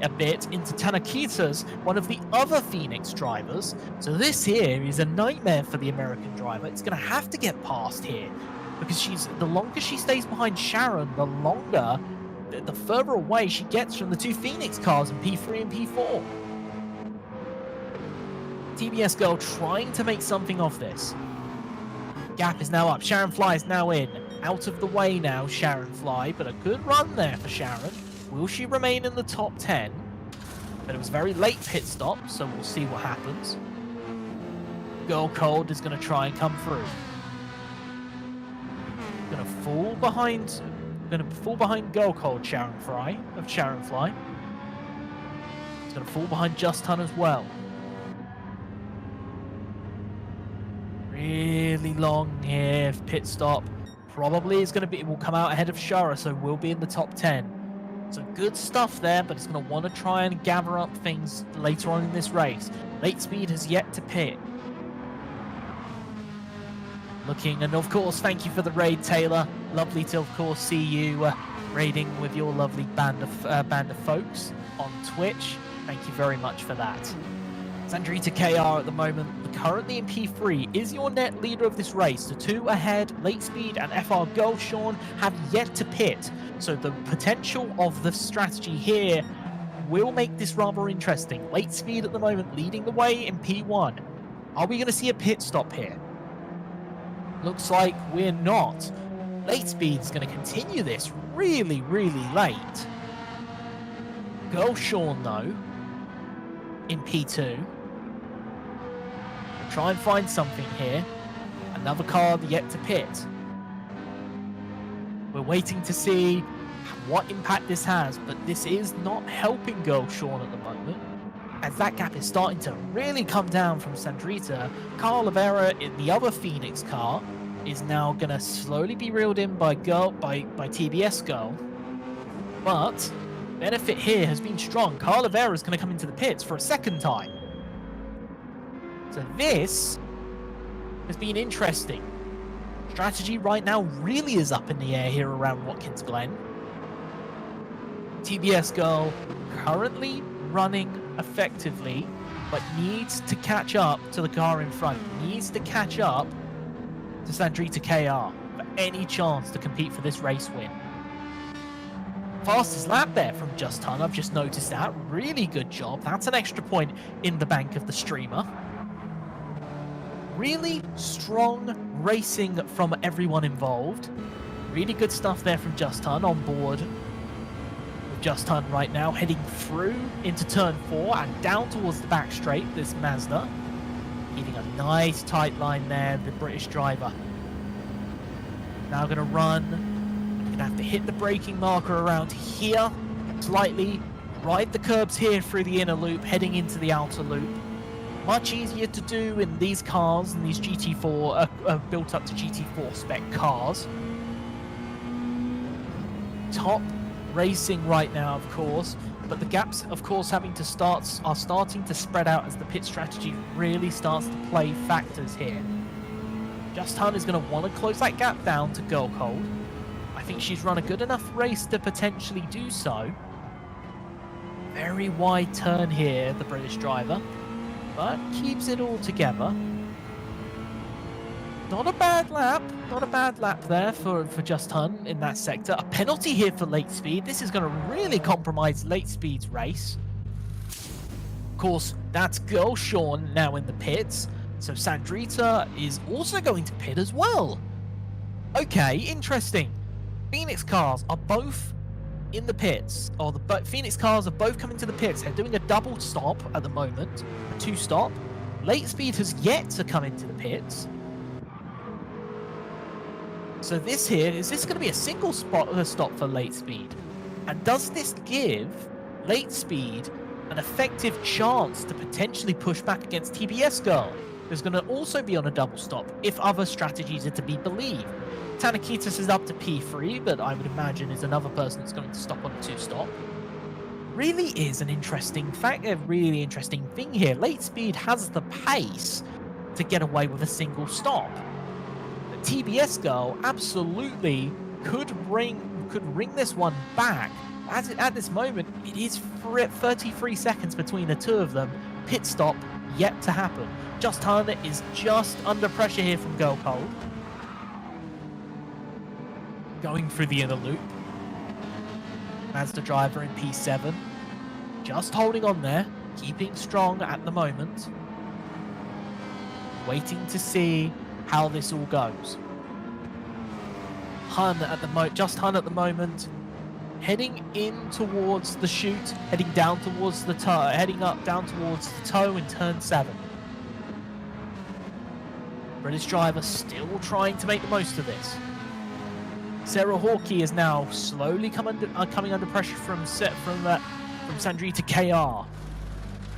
a bit into Tanakita's, one of the other Phoenix drivers. So this here is a nightmare for the American driver. It's going to have to get past here, because the longer she stays behind Sharon, the further away she gets from the two Phoenix cars in P3 and P4. TBS Girl trying to make something of this. Gap is now up. Sharon Fly is now in. Out of the way now, Sharon Fly, but a good run there for Sharon. Will she remain in the top 10? But it was a very late pit stop, so we'll see what happens. Girl Cold is going to try and come through. Going to fall behind Girl Cold Sharon Fly. It's going to fall behind Just Hun as well. Really long here pit stop. Probably is going to will come out ahead of Shara, so will be in the top 10. So good stuff there, but it's going to want to try and gather up things later on in this race. Late Speed has yet to pit. Looking, and of course, thank you for the raid, Taylor. Lovely to, of course, see you raiding with your lovely band of folks on Twitch. Thank you very much for that. Sandrita KR at the moment, currently in P3, is your net leader of this race. The two ahead, Late Speed and FR Girl Sean, have yet to pit. So the potential of the strategy here will make this rather interesting. Late Speed at the moment leading the way in P1. Are we going to see a pit stop here? Looks like we're not. Late Speed's going to continue this really, really late. Girl Sean, though, in P2. Try and find something here. Another car yet to pit. We're waiting to see what impact this has, but this is not helping Girl Sean at the moment, as that gap is starting to really come down from Sandrita. Carl Oliveira in the other Phoenix car is now going to slowly be reeled in by TBS Girl, but benefit here has been strong. Carl Oliveira is going to come into the pits for a second time. So this has been interesting. Strategy right now really is up in the air here around Watkins Glen. TBS Girl currently running effectively, but needs to catch up to the car in front. Needs to catch up to Sandrita KR for any chance to compete for this race win. Fastest lap there from Just Hun. I've just noticed that. Really good job. That's an extra point in the bank of the streamer. Really strong racing from everyone involved. Really good stuff there from Just Hun on board. With Just Hun right now heading through into turn 4 and down towards the back straight, this Mazda. Keeping a nice tight line there, the British driver. Now going to run. Going to have to hit the braking marker around here slightly. Ride the curbs here through the inner loop, heading into the outer loop. Much easier to do in these cars, and these GT4 built up to GT4 spec cars. Top racing right now, of course, but the gaps, of course, are starting to spread out as the pit strategy really starts to play factors here. Just Hun is going to want to close that gap down to Girl Cold. I think she's run a good enough race to potentially do so. Very wide turn here, the British driver, but keeps it all together. Not a bad lap. Not a bad lap there for Just Hun in that sector. A penalty here for late speed. This is going to really compromise late speed's race. Of course, that's Girl Sean now in the pits. So Sandrita is also going to pit as well. Okay, interesting. Phoenix cars are both in the pits. Or the Phoenix cars are both coming to the pits. They're doing a double stop at the moment. A two stop. Late speed has yet to come into the pits. So this here, is this going to be a single stop for late speed? And does this give late speed an effective chance to potentially push back against TBS Girl, who's going to also be on a double stop if other strategies are to be believed? Tanakitis is up to P3, but I would imagine is another person that's going to stop on a two stop. Really is an interesting fact, a really interesting thing here. Late speed has the pace to get away with a single stop. TBS Girl absolutely could ring this one back. At this moment, it is 33 seconds between the two of them. Pit stop yet to happen. Just Hun is just under pressure here from Girl Cold. Going through the inner loop. Mazda driver in P7. Just holding on there. Keeping strong at the moment. Waiting to see how this all goes. Just Hun at the moment, heading in towards the chute, heading down towards the toe, heading up down towards the toe in turn 7. British driver still trying to make the most of this. Sarah Hawkey is now slowly coming under pressure from Sandrita KR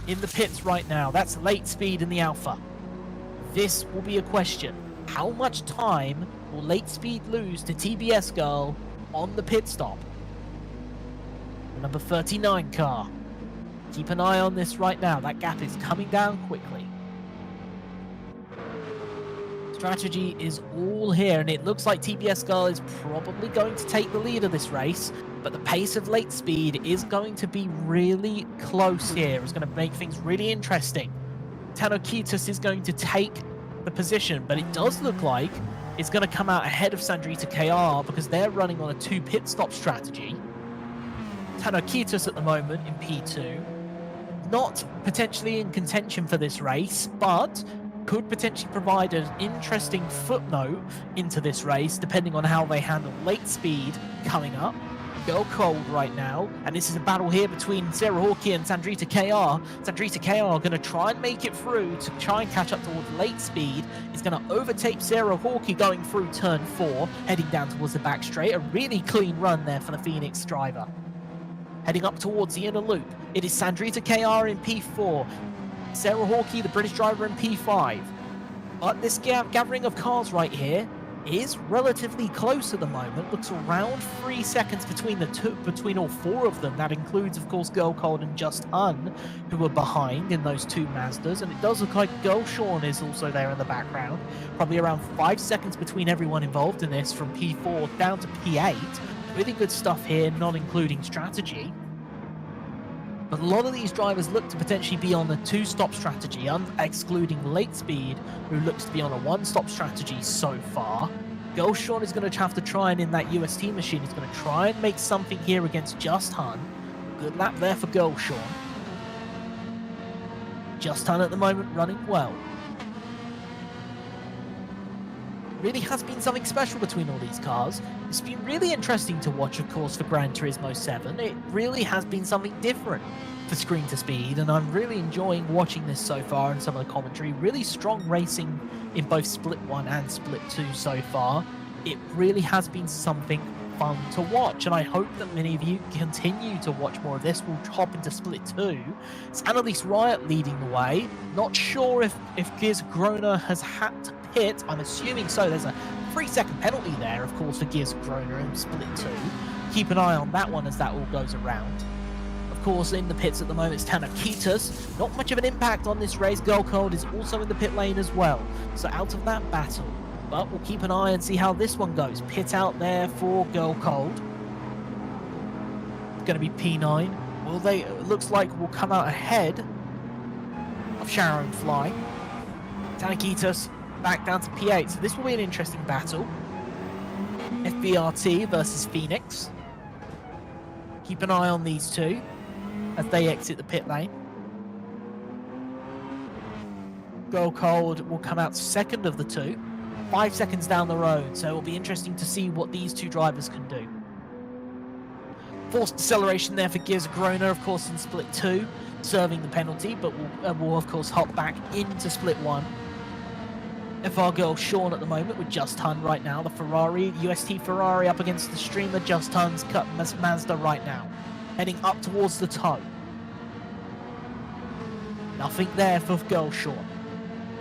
in the pits right now. That's late speed in the Alpha. This will be a question. How much time will late speed lose to TBS Girl on the pit stop? The number 39 car. Keep an eye on this right now. That gap is coming down quickly. Strategy is all here, and it looks like TBS Girl is probably going to take the lead of this race, but the pace of late speed is going to be really close here. It's going to make things really interesting. Tanokitis is going to take the position, but it does look like it's going to come out ahead of Sandrita KR because they're running on a 2 pit stop strategy. Tanokitis at the moment in P2, not potentially in contention for this race, but could potentially provide an interesting footnote into this race depending on how they handle late speed coming up. Girl Cold right now, and this is a battle here between Sarah Hawkey and Sandrita KR. Sandrita KR are going to try and make it through to try and catch up towards late speed. Is going to overtake Sarah Hawkey going through turn 4, heading down towards the back straight. A really clean run there for the Phoenix driver. Heading up towards the inner loop, it is Sandrita KR in P4, Sarah Hawkey, the British driver, in P5. But this gathering of cars right here is relatively close at the moment. Looks around 3 seconds between all 4 of them. That includes, of course, Girl Cold and Just Hun, who are behind in those 2 Mazdas. And it does look like Girl Sean is also there in the background. Probably around 5 seconds between everyone involved in this, from P4 down to P8. Really good stuff here, not including strategy. But a lot of these drivers look to potentially be on a 2-stop strategy, excluding late speed, who looks to be on a 1-stop strategy so far. Girl Sean is going to have to try and, in that UST machine, is going to try and make something here against Just Hun. Good lap there for Girl Sean. Just Hun at the moment running well. Really has been something special between all these cars. It's been really interesting to watch, of course, for Gran Turismo 7. It really has been something different for screen to speed, and I'm really enjoying watching this so far and some of the commentary. Really strong racing in both Split 1 and Split 2 so far. It really has been something fun to watch, and I hope that many of you continue to watch more of this. We'll hop into Split 2. It's Annalise Riot leading the way. Not sure if Gears Groner has had to pit. I'm assuming so. There's a 3-second penalty there, of course, for Gears Groner in Split 2. Keep an eye on that one as that all goes around. Of course, in the pits at the moment, it's Tanakitis. Not much of an impact on this race. Girl Cold is also in the pit lane as well. So out of that battle. But we'll keep an eye and see how this one goes. Pit out there for Girl Cold. It's going to be P9. Will they? It looks like will come out ahead of Sharon Fly. Tanakitas back down to P8. So this will be an interesting battle. FBRT versus Phoenix. Keep an eye on these two as they exit the pit lane. Go Cold will come out second of the two, 5 seconds down the road, so it'll be interesting to see what these two drivers can do. Forced deceleration there for Gears Grona, of course, in split 2, serving the penalty, but will of course hop back into split 1. FR Girl Sean at the moment with Just Hun right now. The Ferrari, UST Ferrari up against the Streamer. Just Hun's cut Mazda right now, heading up towards the toe. Nothing there for Girl Sean.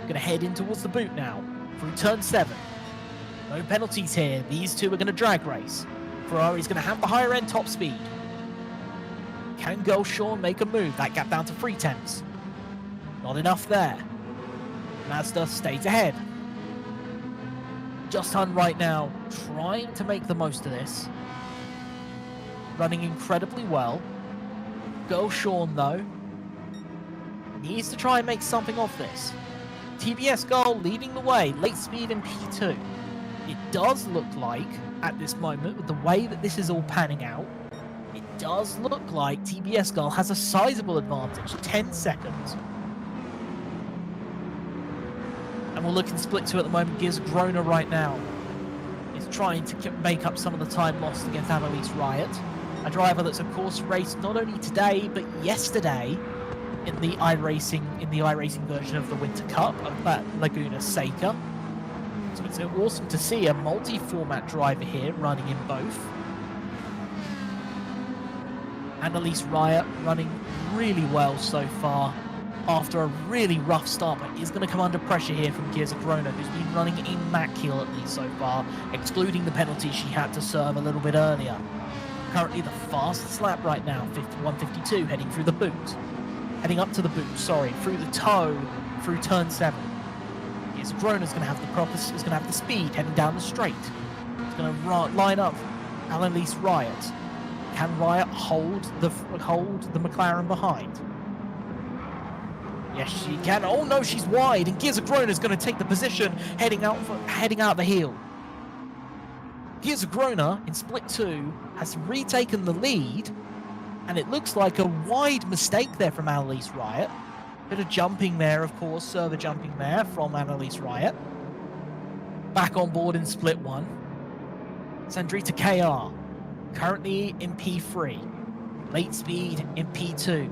Gonna head in towards the boot now, through turn 7. No penalties here. These two are gonna drag race. Ferrari's gonna have the higher end top speed. Can Girl Sean make a move? That gap down to 3/10. Not enough there. Mazda stays ahead. Just Hun right now trying to make the most of this. Running incredibly well. Girl Sean though needs to try and make something of this. TBS Girl leading the way, late speed in P2. It does look like, at this moment, with the way that this is all panning out, it does look like TBS Girl has a sizable advantage, 10 seconds. And we're looking split 2 at the moment. Gears Grona right now is trying to make up some of the time lost against Annalise Riot. A driver that's of course raced not only today, but yesterday in the iRacing version of the Winter Cup of that Laguna Seca. So it's awesome to see a multi-format driver here running in both. Annalise Riot running really well so far after a really rough start, but is going to come under pressure here from Gears of Corona, who's been running immaculately so far, excluding the penalty she had to serve a little bit earlier. Currently the fastest lap right now, 1:52, heading through the boot. Heading up to the boot, sorry, through the toe, through turn 7. Gears of Corona's going to have is going to have the speed heading down the straight. It's going to line up Annalise Riot. Can Riot hold the McLaren behind? Yes, she can. Oh no, she's wide, and Gears of Grona is going to take the position, heading out the heel. Gears of Grona in split 2 has retaken the lead, and it looks like a wide mistake there from Annalise Riot. Bit of jumping there, of course, server jumping there from Annalise Riot. Back on board in split 1. Sandrita KR, currently in P3. Late speed in P2.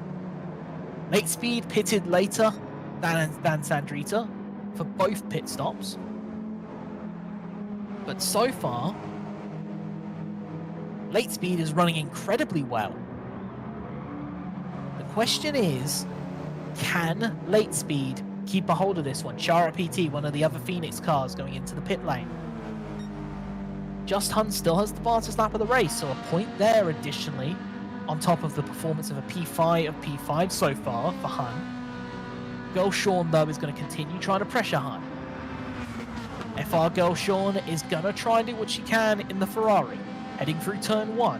Late speed pitted later than Sandrita for both pit stops. But so far, late speed is running incredibly well. The question is, can late speed keep a hold of this one? Shara PT, one of the other Phoenix cars going into the pit lane. Just Hun still has the fastest lap of the race, so a point there additionally, on top of the performance of a P5 so far for Hun. Girl Sean though is going to continue trying to pressure Hun. FR Girl Sean is going to try and do what she can in the Ferrari, heading through turn 1.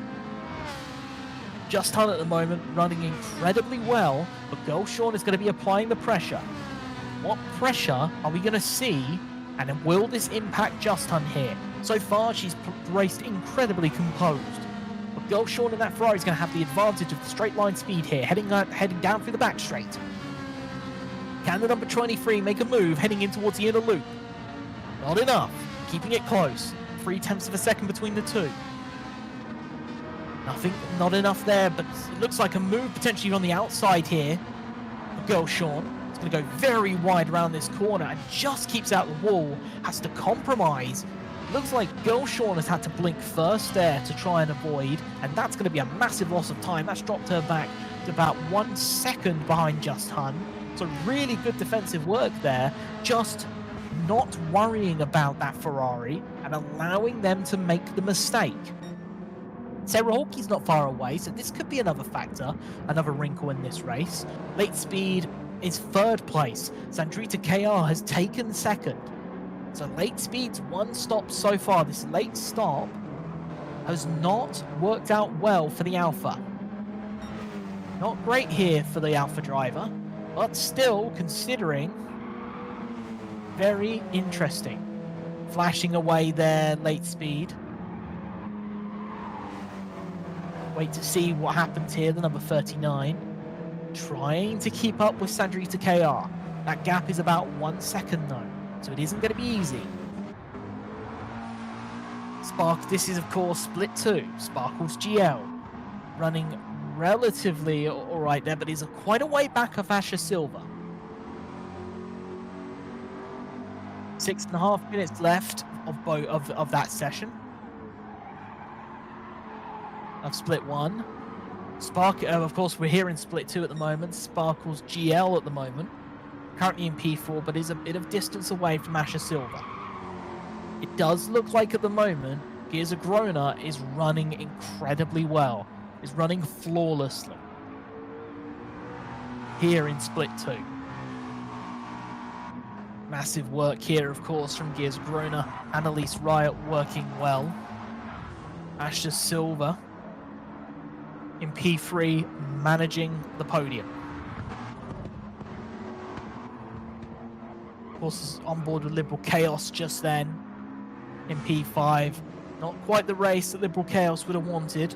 Just Hun at the moment running incredibly well, but Girl Sean is going to be applying the pressure. What pressure are we going to see, and will this impact Just Hun here? So far she's raced incredibly composed. Girl Sean in that Ferrari is going to have the advantage of the straight line speed here, heading down through the back straight. Can the number 23 make a move heading in towards the inner loop? Not enough. Keeping it close. 0.3 of a second between the two. Nothing, not enough there, but it looks like a move potentially on the outside here. Girl Sean. It's going to go very wide around this corner and just keeps out the wall. Has to compromise. Looks like Girl Sean has had to blink first there to try and avoid, and that's going to be a massive loss of time. That's dropped her back to about 1 second behind Just Hun. So really good defensive work there, just not worrying about that Ferrari and allowing them to make the mistake. Sarah Hawkey's not far away, so this could be another factor, another wrinkle in this race. Late speed is 3rd place. Sandrita KR has taken 2nd. So late speed's 1 stop so far. This late stop has not worked out well for the Alpha. Not great here for the Alpha driver, but still, considering, very interesting. Flashing away their late speed. Wait to see what happens here, the number 39. Trying to keep up with Sandrita KR. That gap is about 1 second though, so it isn't going to be easy. This is of course split 2. Sparkle's GL running relatively alright there, but is quite a way back of Asher Silva. 6.5 minutes left of that session. Of split 1. Of course, we're here in split 2 at the moment. Sparkle's GL at the moment. Currently in P4, but is a bit of distance away from Asher Silva. It does look like at the moment, Gears of Grona is running incredibly well. Is running flawlessly. Here in split 2. Massive work here, of course, from Gears of Grona. Annalise Riot working well. Asher Silva in P3, managing the podium. Of course, on board with Liberal Chaos just then in P5. Not quite the race that Liberal Chaos would have wanted.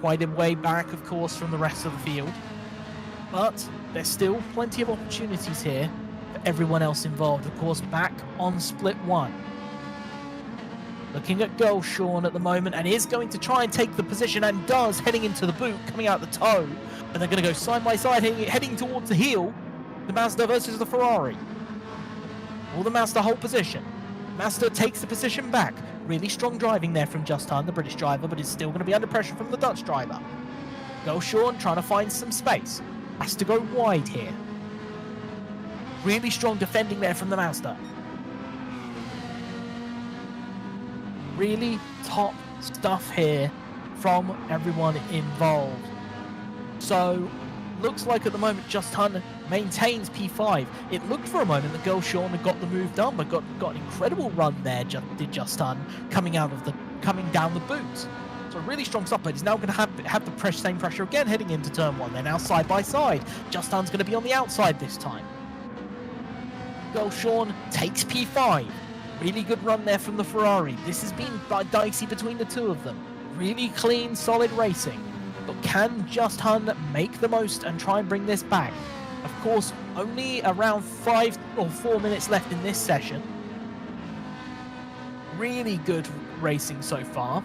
Quite a way back, of course, from the rest of the field. But there's still plenty of opportunities here for everyone else involved. Of course, back on split 1. Looking at Sean at the moment, and is going to try and take the position, and does, heading into the boot, coming out the toe. And they're going to go side by side, heading towards the heel. The Mazda versus the Ferrari. Will the Mazda hold position? Mazda takes the position back. Really strong driving there from Justin, the British driver, but is still going to be under pressure from the Dutch driver. Sean trying to find some space. Has to go wide here. Really strong defending there from the Mazda. Really top stuff here from everyone involved. So, looks like at the moment Justin maintains P5. It looked for a moment that Sean had got the move done, but got an incredible run there, did Justin, coming down the boot. So really strong stuff, but he's now going to have the same pressure again heading into turn 1. They're now side by side. Justin's going to be on the outside this time. Sean takes P5. Really good run there from the Ferrari. This has been dicey between the two of them. Really clean, solid racing. But can Justin make the most and try and bring this back? Of course, only around 5 or 4 minutes left in this session. Really good racing so far.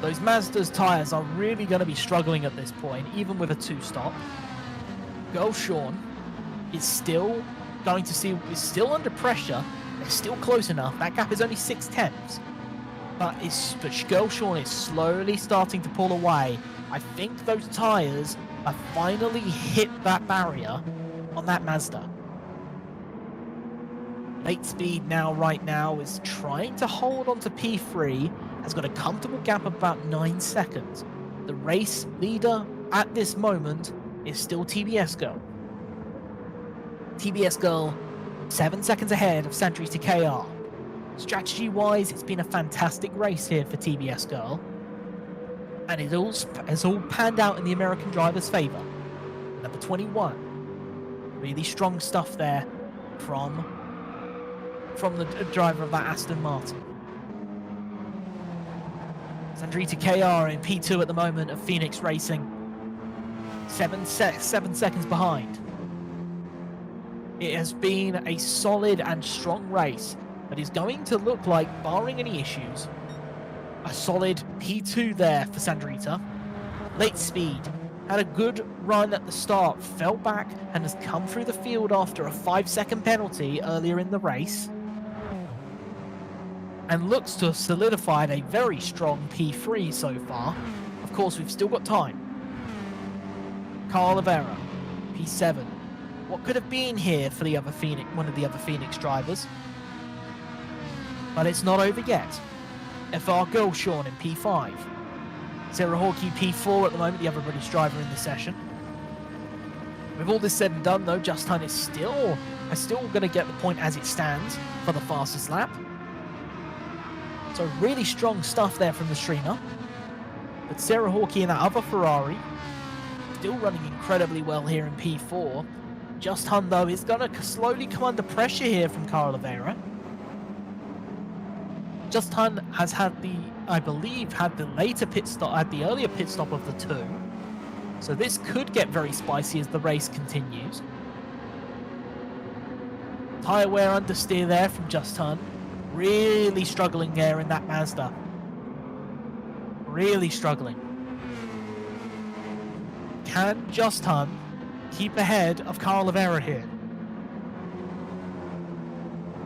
Those Mazda's tyres are really going to be struggling at this point, even with a 2-stop. Sean is still under pressure. They're still close enough. That gap is only 6/10. But Sean is slowly starting to pull away. I think those tyres have finally hit that barrier on that Mazda. Late speed right now is trying to hold on to P3. Has got a comfortable gap of about 9 seconds. The race leader at this moment is still TBS Girl. TBS Girl 7 seconds ahead of Sandrita KR. Strategy-wise, it's been a fantastic race here for TBS Girl. And it has all panned out in the American driver's favour. Number 21. Really strong stuff there from the driver of that Aston Martin. Sandrita KR in P2 at the moment of Phoenix Racing. 7 seconds behind. It has been a solid and strong race, but is going to look like, barring any issues, a solid P2 there for Sandrita. Late speed. Had a good run at the start, fell back, and has come through the field after a 5-second penalty earlier in the race. And looks to have solidified a very strong P3 so far. Of course, we've still got time. Carl Oliveira, P7. What could have been here for one of the other Phoenix drivers? But it's not over yet. FR Sean in P5. Sarah Hawkey P4 at the moment, the other British driver in the session. With all this said and done though, Justin is still going to get the point as it stands for the fastest lap. So really strong stuff there from the streamer. But Sarah Hawkey in that other Ferrari still running incredibly well here in P4. Just Hun, though, is going to slowly come under pressure here from Carl Oliveira. Just Hun has had the, I believe, had the earlier pit stop of the two. So this could get very spicy as the race continues. Tyre wear understeer there from Just Hun. Really struggling there in that Mazda. Really struggling. Can Just Hun keep ahead of Carl Oliveira here?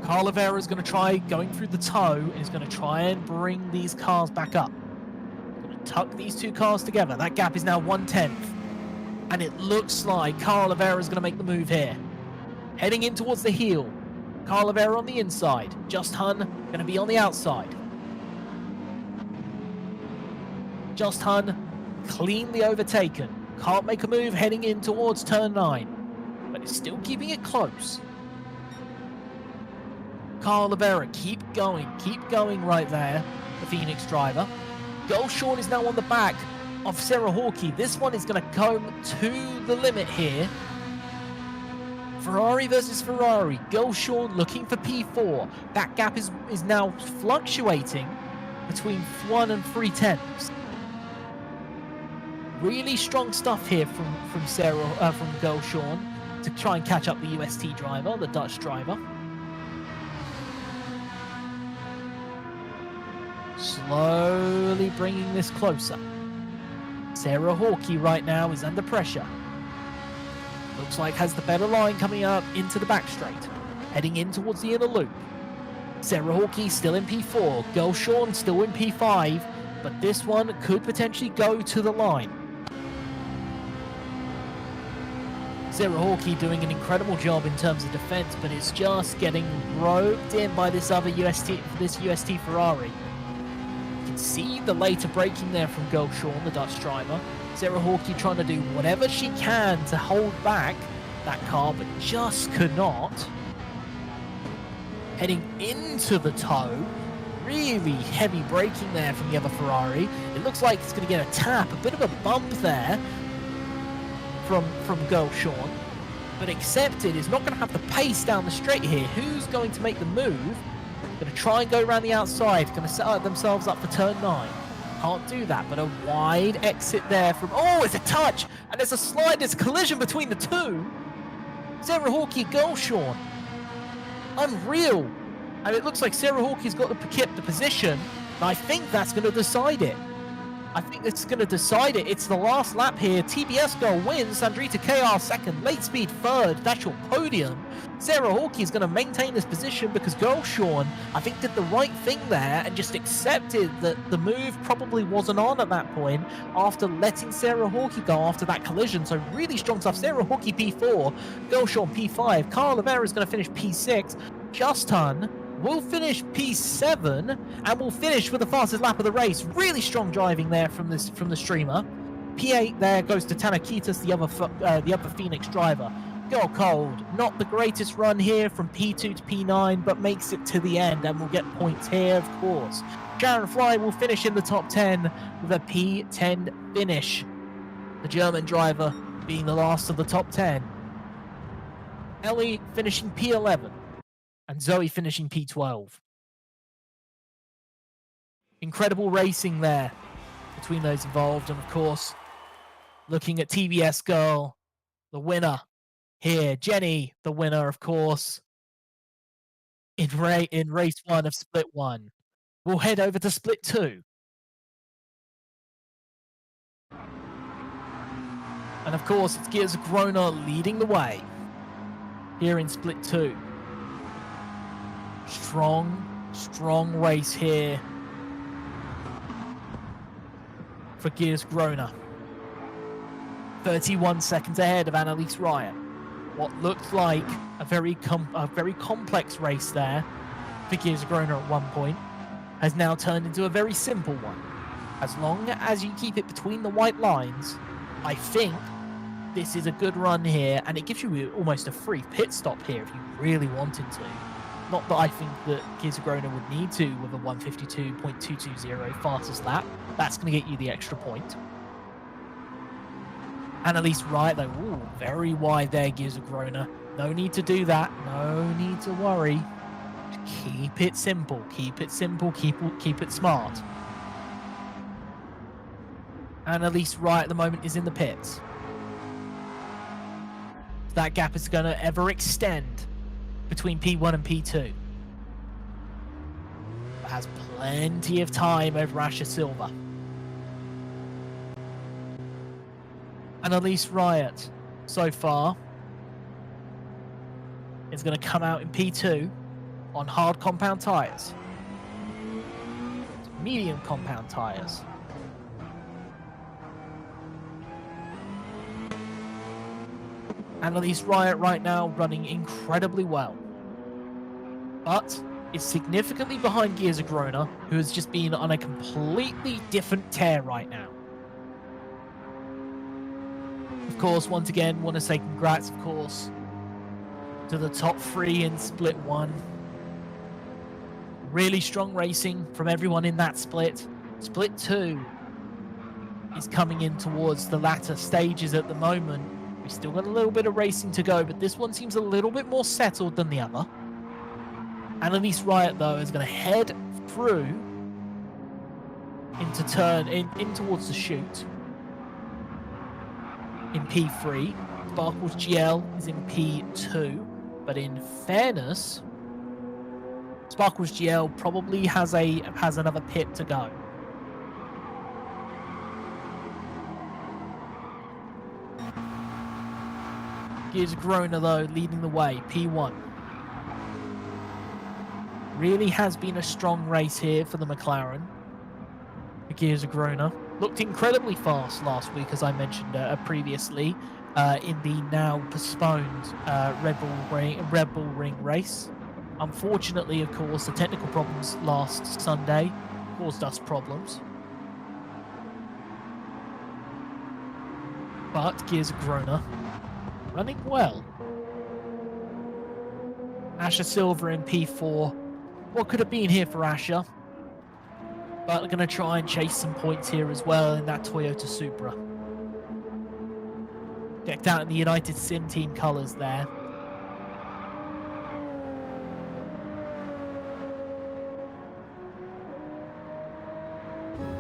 Carl Oliveira is going to try going through the toe and is going to try and bring these cars back up. Going to tuck these two cars together. That gap is now 1/10. And it looks like Carl Oliveira is going to make the move here. Heading in towards the heel. Carl Oliveira on the inside. Just Hun going to be on the outside. Just Hun cleanly overtaken. Can't make a move heading in towards turn 9. But it's still keeping it close. Carl Oliveira, keep going right there, the Phoenix driver. Sean is now on the back of Sarah Hawkey. This one is going to come to the limit here. Ferrari versus Ferrari. Sean looking for P4. That gap is now fluctuating between 1 and 3/10. Really strong stuff here from Sean to try and catch up the UST driver, the Dutch driver. Slowly bringing this closer. Sarah Hawkey right now is under pressure. Looks like has the better line coming up into the back straight. Heading in towards the inner loop. Sarah Hawkey still in P4. Sean still in P5. But this one could potentially go to the line. Sarah Hawkey doing an incredible job in terms of defense, but it's just getting roped in by this other UST Ferrari. See the later braking there from Sean, the Dutch driver. Sarah Hawkey trying to do whatever she can to hold back that car, but just could not. Heading into the toe. Really heavy braking there from the other Ferrari. It looks like it's going to get a tap, a bit of a bump there from Sean. But accepted is not going to have the pace down the straight here. Who's going to make the move? Going to try and go around the outside. Going to set themselves up for turn 9. Can't do that, but a wide exit there from... Oh, it's a touch! And there's a slide, there's a collision between the two. Sarah Hawkey, Sean. Unreal. And it looks like Sarah Hawkey's got the position. And I think that's going to decide it. I think it's going to decide it. It's the last lap here. TBS Girl wins. Sandrita KR second. Late Speed third. That's your podium. Sarah Hawkey is going to maintain this position because Sean, I think, did the right thing there and just accepted that the move probably wasn't on at that point after letting Sarah Hawkey go after that collision. So really strong stuff. Sarah Hawkey P4, Sean P5. Carl Oliveira is going to finish P6. Just Hun will finish P7 and will finish with the fastest lap of the race. Really strong driving there from the streamer. P8 there goes to Tanakitas, the other Phoenix driver. Girl Cold, not the greatest run here from P2 to P9, but makes it to the end and will get points here, of course. Sharon Fly will finish in the top 10 with a P10 finish. The German driver being the last of the top 10. Ellie finishing P11 and Zoe finishing P12. Incredible racing there between those involved, and of course, looking at TBS Girl, the winner. Here, Jenny, the winner, of course, in race 1 of Split 1. We'll head over to Split 2. And of course, it's Gears of Corona leading the way here in Split 2. Strong race here for Gears Grona. 31 seconds ahead of Annalise Riot. What looked like a very complex race there for Gears Grona at one point has now turned into a very simple one. As long as you keep it between the white lines, I think this is a good run here, and it gives you almost a free pit stop here if you really wanted to. Not that I think that Gears of Grona would need to with a 152.220 fastest lap. That's going to get you the extra point. Annalise Wright, though, ooh, very wide there, Gears of Grona. No need to do that. No need to worry. Keep it simple. Keep it simple. Keep it smart. Annalise Wright at the moment is in the pits. That gap is going to ever extend between P1 and P2. Has plenty of time over Asher Silva. Annalise Riot, so far, is going to come out in P2 on hard compound tyres. Medium compound tyres. Annalise Riot right now running incredibly well. But is significantly behind Gears of Grona, who has just been on a completely different tear right now. Of course, once again, want to say congrats, of course, to the top 3 in Split 1. Really strong racing from everyone in that split. Split 2 is coming in towards the latter stages at the moment. We've still got a little bit of racing to go, but this one seems a little bit more settled than the other. Annalise Riot, though, is going to head through into in towards the chute in P3. Sparkles GL is in P2, but in fairness, Sparkles GL probably has another pit to go. Gears of Grona, though, leading the way, P1. Really has been a strong race here for the McLaren. The Gears of Grona looked incredibly fast last week, as I mentioned previously, in the now postponed Red Bull Ring race. Unfortunately, of course, the technical problems last Sunday caused us problems. But Gears of Grona running well. Asher Silva in P4. What could have been here for Asher? But we're going to try and chase some points here as well in that Toyota Supra. Decked out in the United Sim Team colours there.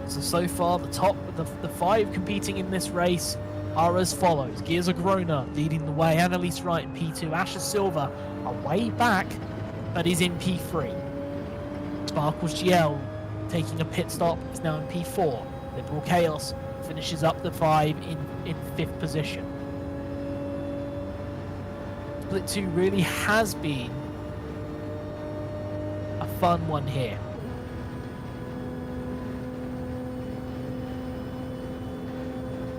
So far, the 5 competing in this race are as follows. Gears of Grona leading the way. Annalise Wright in P2. Asher Silva are way back, but is in P3. Sparkles GL taking a pit stop is now in P4. Liberal Chaos finishes up the 5 in 5th position. Split 2 really has been a fun one here.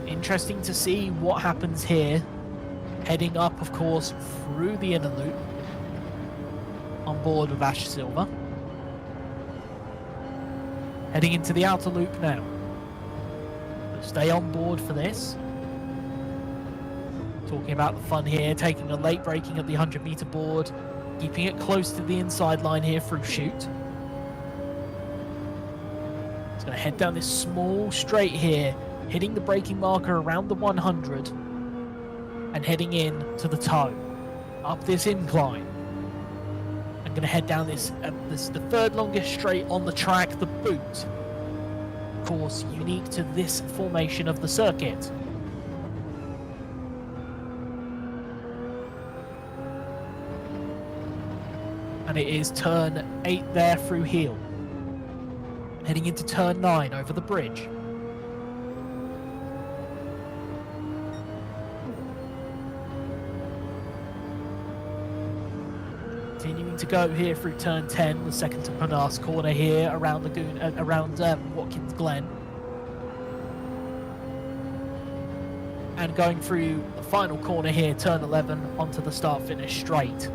Interesting to see what happens here. Heading up, of course, through the inner loop on board with Ash Silva. Heading into the outer loop now. Stay on board for this. Talking about the fun here, taking a late braking at the 100-meter board, keeping it close to the inside line here through chute. It's going to head down this small straight here, hitting the braking marker around the 100 and heading in to the toe, up this incline. I'm going to head down this the 3rd longest straight on the track, the boot. Of course, unique to this formation of the circuit. And it is turn 8 there through heel. Heading into turn 9 over the bridge. Continuing to go here through turn 10, the second to last corner here around Watkins Glen. And going through the final corner here, turn 11, onto the start-finish straight.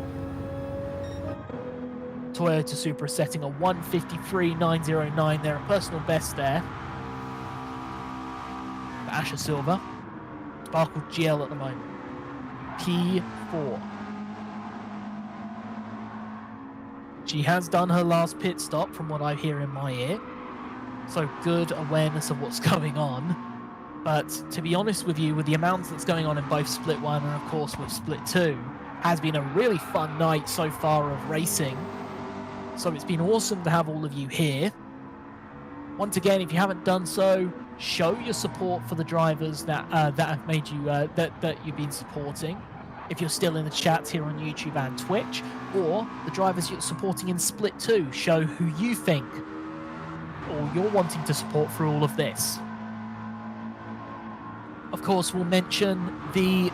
Toyota Supra setting a 1:53.909 there, a personal best there. For Asher Silva. Sparkle GL at the moment. P4. She has done her last pit stop from what I hear in my ear. So good awareness of what's going on. But to be honest with you, with the amounts that's going on in both Split 1 and, of course, with Split 2, has been a really fun night so far of racing. So it's been awesome to have all of you here. Once again, if you haven't done so, show your support for the drivers that have made you that you've been supporting. If you're still in the chats here on YouTube and Twitch, or the drivers you're supporting in Split 2, show who you think or you're wanting to support through all of this. Of course, we'll mention the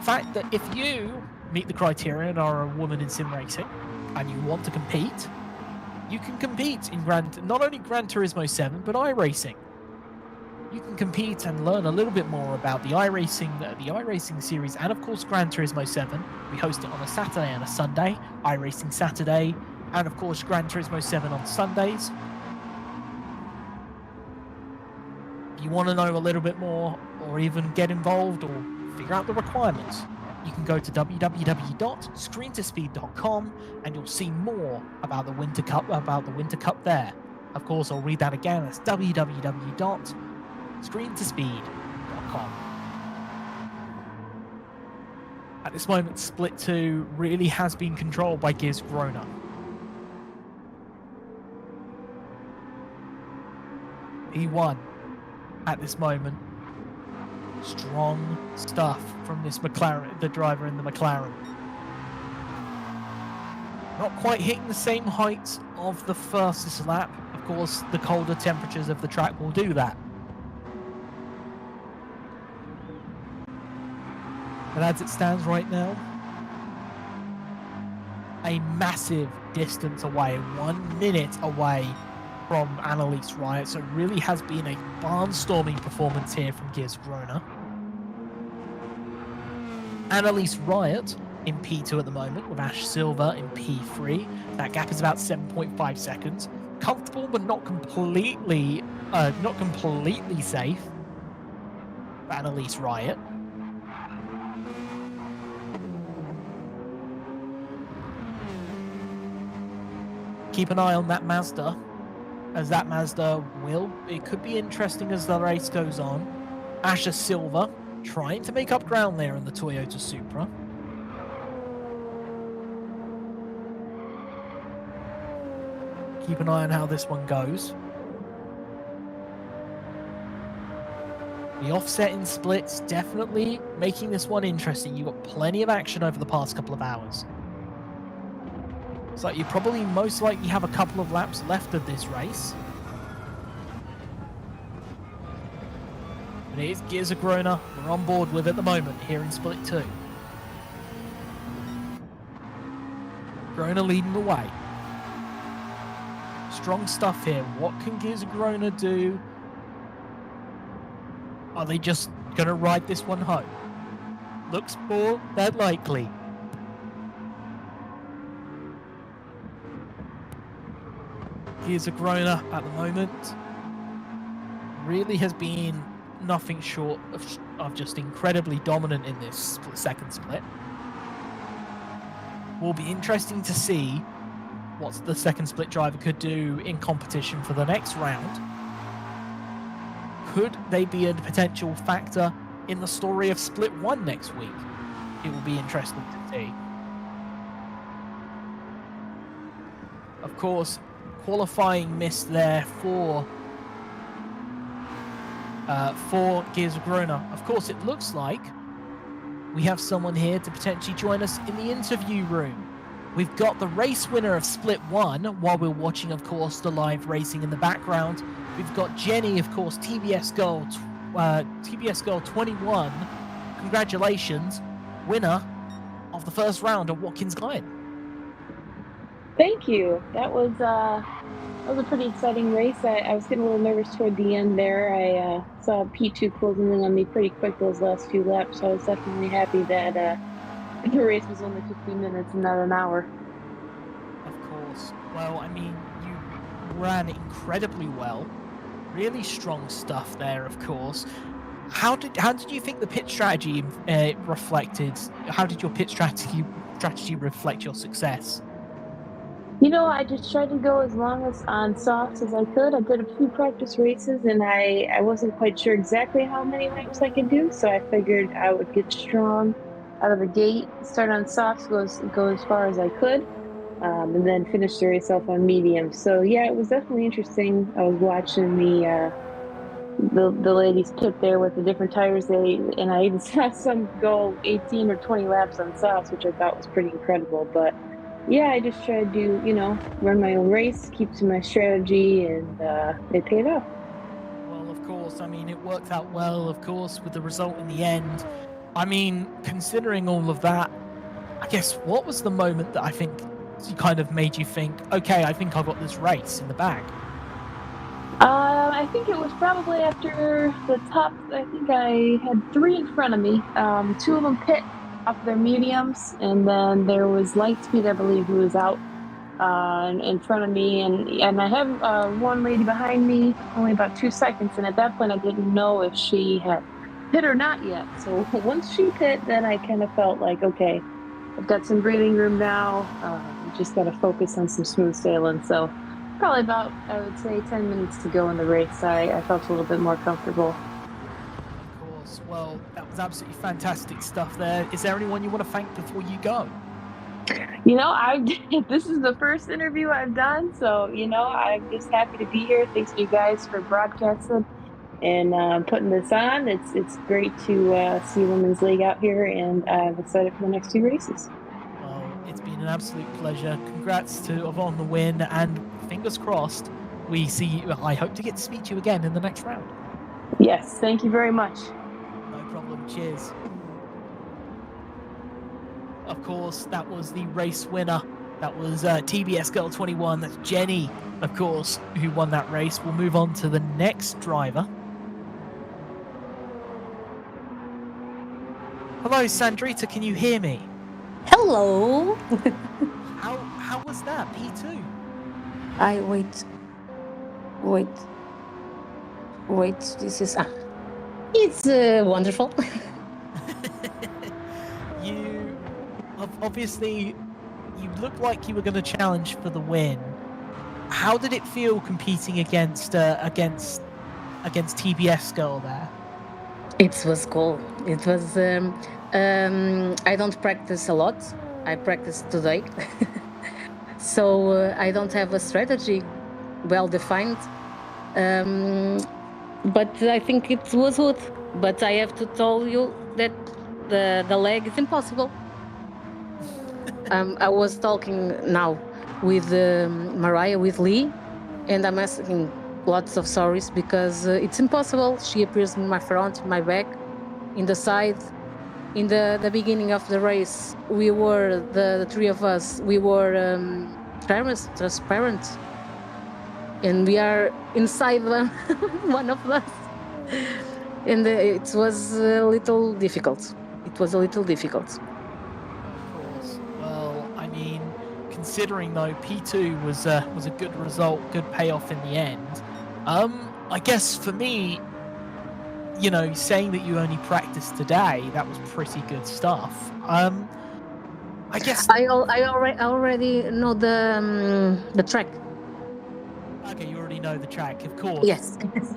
fact that if you meet the criteria and are a woman in sim racing and you want to compete, you can compete in not only Gran Turismo 7, but iRacing. You can compete and learn a little bit more about the iRacing series, and of course Gran Turismo 7. We host it on a Saturday and a Sunday, iRacing Saturday, and of course Gran Turismo 7 on Sundays. If you want to know a little bit more, or even get involved, or figure out the requirements, you can go to www.screentospeed.com and you'll see more about the Winter Cup there. Of course, I'll read that again. That's www.screentospeed.com. At this moment, Split 2 really has been controlled by GT7. P1 at this moment. Strong stuff from this McLaren, the driver in the McLaren. Not quite hitting the same heights of the fastest lap. Of course, the colder temperatures of the track will do that. But as it stands right now, a massive distance away, 1 minute away from Annalise Riot, so it really has been a barnstorming performance here from GT7. Annalise Riot in P2 at the moment, with Ash Silver in P3. That gap is about 7.5 seconds. Comfortable, but not completely safe for Annalise Riot. Keep an eye on that Mazda, as that Mazda it could be interesting as the race goes on. Asher Silver trying to make up ground there in the Toyota Supra. Keep an eye on how this one goes. The offset in splits definitely making this one interesting. You've got plenty of action over the past couple of hours. So you probably most likely have a couple of laps left of this race. But it is GT7 we're on board with at the moment here in Split 2. Grona leading the way. Strong stuff here. What can GT7 do? Are they just going to ride this one home? Looks more than likely. GT7 at the moment really has been nothing short of just incredibly dominant in this second split. Will be interesting to see what the second split driver could do in competition for the next round. Could they be a potential factor in the story of Split 1 next week? It will be interesting to see. Of course, qualifying miss there for GT7. Of course, it looks like we have someone here to potentially join us in the interview room. We've got the race winner of Split 1 while we're watching, of course, the live racing in the background. We've got Jenny, of course, TBS Girl 21. Congratulations, winner of the first round of Watkins Glen. Thank you. That was a pretty exciting race. I was getting a little nervous toward the end there. I saw P2 closing in on me pretty quick those last few laps, so I was definitely happy that the race was only 15 minutes and not an hour. Of course. Well, I mean, you ran incredibly well. Really strong stuff there, of course. How did you think the pit strategy reflected? How did your pit strategy reflect your success? I just tried to go as long as on softs as I could. I did a few practice races, and I wasn't quite sure exactly how many laps I could do, so I figured I would get strong out of the gate, start on softs, go as far as I could, and then finish the race off on medium. So yeah, it was definitely interesting. I was watching the ladies pit there with the different tires, and I even saw some go 18 or 20 laps on softs, which I thought was pretty incredible. But yeah, I just tried to run my own race, keep to my strategy, and it paid off. Well, of course, I mean, it worked out well, of course, with the result in the end. I mean, considering all of that, I guess what was the moment that I think kind of made you think, okay, I think I've got this race in the bag? I think it was probably after the top. I think I had three in front of me. Two of them pit off their mediums, and then there was Lightspeed, I believe, who was out in front of me, and I have one lady behind me, only about 2 seconds. And at that point, I didn't know if she had pit or not yet. So once she pit, then I kind of felt like, okay, I've got some breathing room now. Just got to focus on some smooth sailing. So probably about, I would say, 10 minutes to go in the race, I felt a little bit more comfortable. Of course. Well, that was absolutely fantastic stuff there. Is there anyone you want to thank before you go? I this is the first interview I've done, so I'm just happy to be here. Thanks to you guys for broadcasting and putting this on. It's great to see Women's League out here, and I'm excited for the next two races. Well, it's been an absolute pleasure. Congrats to Yvonne the win, and fingers crossed, we see you. I hope to get to speak to you again in the next round. Yes, thank you very much. No problem. Cheers. Of course, that was the race winner. That was TBS Girl 21. That's Jenny, of course, who won that race. We'll move on to the next driver. Hello, Sandrita. Can you hear me? Hello. How was that? P2. I wait. This is it's wonderful. You obviously you looked like you were going to challenge for the win. How did it feel competing against TBS Girl there? It was cool. It was. I don't practice a lot. I practice today, so I don't have a strategy well defined. But I think it was good. But I have to tell you that the leg is impossible. I was talking now with Mariah, with Lee, and I'm asking lots of sorries because it's impossible. She appears in my front, in my back, in the side. In the beginning of the race, we were, the three of us, we were transparent. And we are inside one of us. And it was a little difficult. It was a little difficult. Of course. Well, I mean, considering though P2 was a good result, good payoff in the end. I guess for me, saying that you only practiced today, that was pretty good stuff. I guess I already know the track. Okay, you already know the track, of course. Yes. Of course.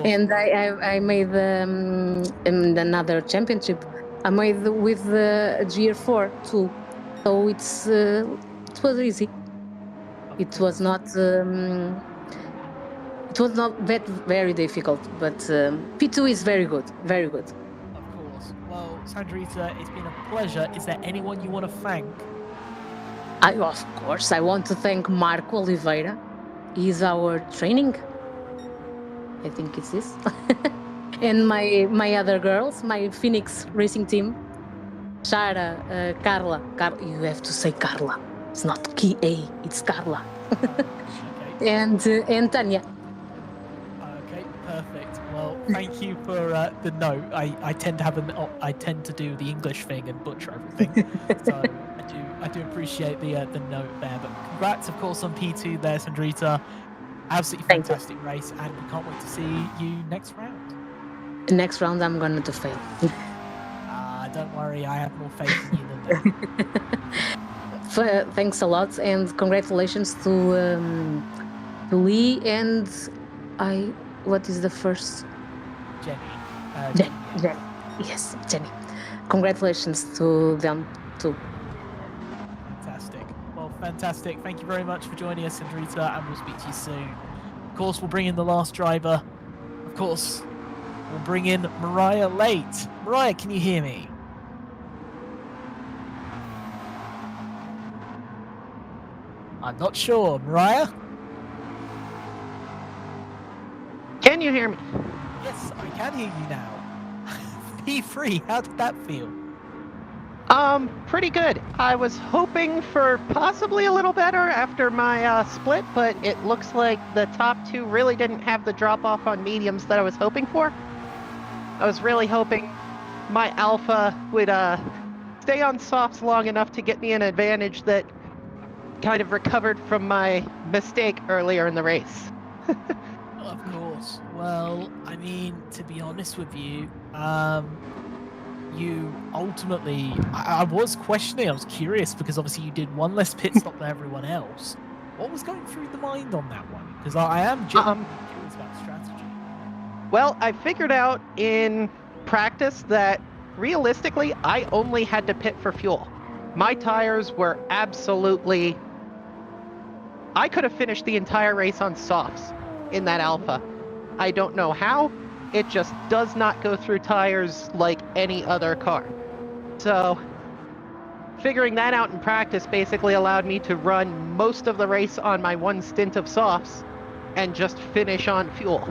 And I made another championship. I made with the GR4 too, so it was easy. It was not that very difficult, but P2 is very good, very good. Of course. Well, Sandrita, it's been a pleasure. Is there anyone you want to thank? Of course, I want to thank Marco Oliveira. He's our training. I think it's this. And my other girls, my Phoenix racing team, Shara, Carla. You have to say Carla. It's not K-A, it's Carla. Okay. And Tanya. Okay, perfect. Well, thank you for the note. I tend to do the English thing and butcher everything. So I do appreciate the note there. But congrats, of course, on P2 there, Sandrita. Absolutely fantastic race, and we can't wait to see you next round. Next round, I'm going to fail. Don't worry, I have more faith in you than that. Thanks a lot, and congratulations to Lee and what is the first? Jenny. Jenny. Yes, Jenny. Congratulations to them too. Fantastic. Well, fantastic. Thank you very much for joining us, Sandrita, and we'll speak to you soon. Of course, we'll bring in the last driver. Of course, we'll bring in Mariah late. Mariah, can you hear me? I'm not sure. Mariah? Can you hear me? Yes, I can hear you now. P3, how did that feel? Pretty good. I was hoping for possibly a little better after my split, but it looks like the top two really didn't have the drop off on mediums that I was hoping for. I was really hoping my alpha would stay on softs long enough to get me an advantage that kind of recovered from my mistake earlier in the race. Of course. Well, I mean, to be honest with you, you ultimately, I was questioning, I was curious because obviously you did one less pit stop than everyone else. What was going through the mind on that one? Because I am genuinely curious about the strategy. Well, I figured out in practice that realistically, I only had to pit for fuel. My tires were absolutely... I could have finished the entire race on softs in that alpha. I don't know how. It just does not go through tires like any other car. So figuring that out in practice basically allowed me to run most of the race on my one stint of softs and just finish on fuel.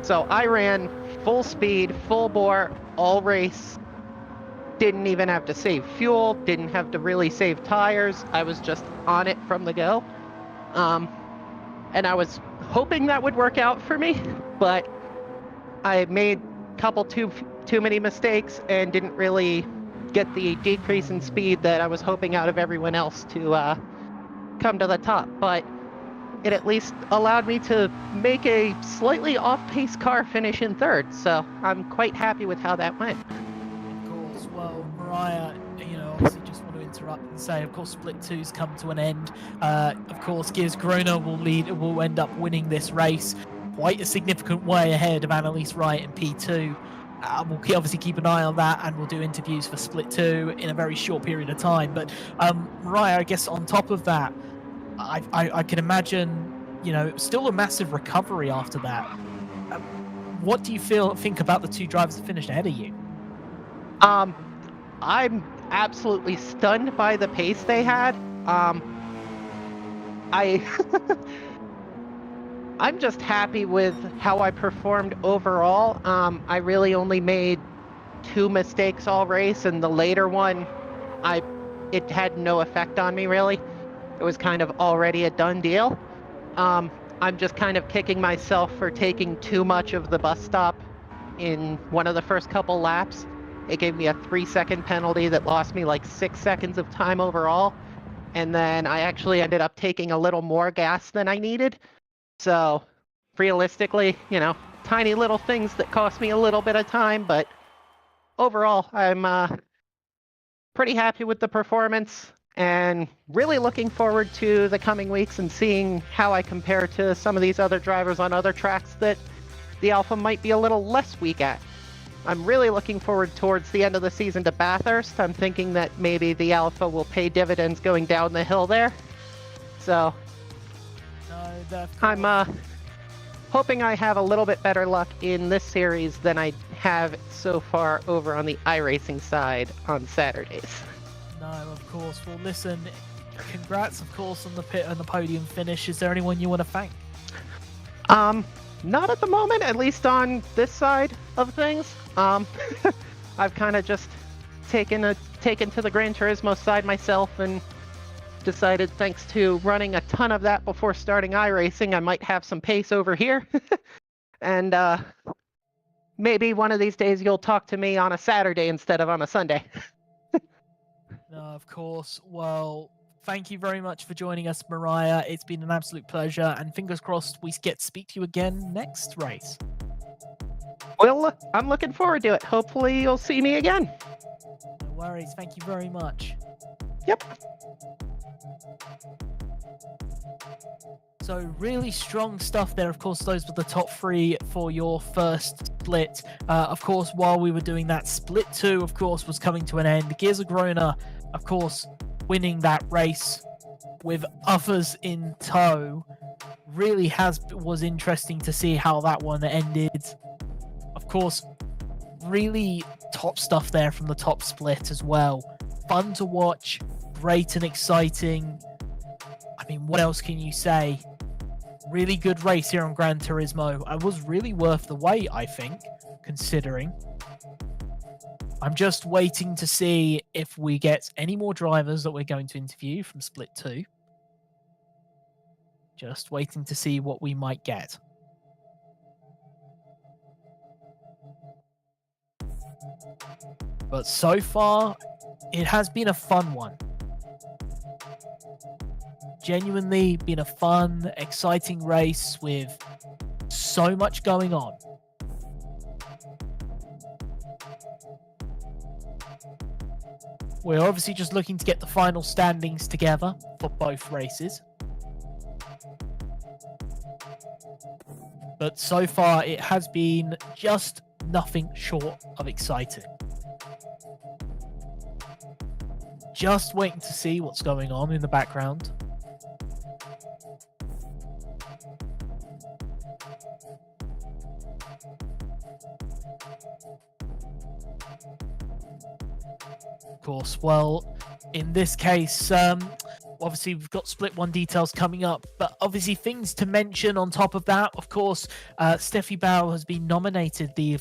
So I ran full speed, full bore, all race. Didn't even have to save fuel, didn't have to really save tires. I was just on it from the go. And I was hoping that would work out for me, but I made a couple too many mistakes and didn't really get the decrease in speed that I was hoping out of everyone else to come to the top. But it at least allowed me to make a slightly off-pace car finish in third, so I'm quite happy with how that went. Of course. Well, Mariah, obviously just want to interrupt and say, of course, Split 2's come to an end. Of course, Gears Grona will end up winning this race quite a significant way ahead of Annalise Wright and P2. We'll obviously keep an eye on that, and we'll do interviews for Split 2 in a very short period of time. But Mariah, I guess on top of that, I can imagine, still a massive recovery after that. What do you think about the two drivers that finished ahead of you? I'm absolutely stunned by the pace they had. I'm just happy with how I performed overall. I really only made 2 mistakes all race, and the later one, it had no effect on me really. It was kind of already a done deal. I'm just kind of kicking myself for taking too much of the bus stop in one of the first couple laps. It gave me a 3-second penalty that lost me like 6 seconds of time overall. And then I actually ended up taking a little more gas than I needed. So realistically, tiny little things that cost me a little bit of time, but overall, I'm pretty happy with the performance and really looking forward to the coming weeks and seeing how I compare to some of these other drivers on other tracks that the Alpha might be a little less weak at. I'm really looking forward towards the end of the season to Bathurst. I'm thinking that maybe the Alpha will pay dividends going down the hill there. So I'm hoping I have a little bit better luck in this series than I have so far over on the iRacing side on Saturdays. No, of course. Well, listen, congrats, of course, on the podium finish. Is there anyone you want to thank? Not at the moment, at least on this side of things. I've kind of just taken to the Gran Turismo side myself and decided, thanks to running a ton of that before starting iRacing, I might have some pace over here. And maybe one of these days you'll talk to me on a Saturday instead of on a Sunday. No, of course. Well, thank you very much for joining us, Mariah. It's been an absolute pleasure, and fingers crossed we get to speak to you again next race. Well, I'm looking forward to it. Hopefully you'll see me again. No worries. Thank you very much. Yep. So really strong stuff there. Of course, those were the top 3 for your first split. Of course, while we were doing that, split 2, of course, was coming to an end. Gears of Grona, of course, winning that race with others in tow. Really was interesting to see how that one ended. Of course, really top stuff there from the top split as well. Fun to watch, great and exciting. I mean, what else can you say? Really good race here on Gran Turismo. It was really worth the wait, I think, considering. I'm just waiting to see if we get any more drivers that we're going to interview from Split 2. Just waiting to see what we might get. But so far, it has been a fun one. Genuinely been a fun, exciting race with so much going on. We're obviously just looking to get the final standings together for both races. But so far, it has been just nothing short of exciting. Just waiting to see what's going on in the background. Of course, well, in this case, obviously we've got Split 1 details coming up, but obviously things to mention on top of that. Of course, Steffi Bauer has been nominated. The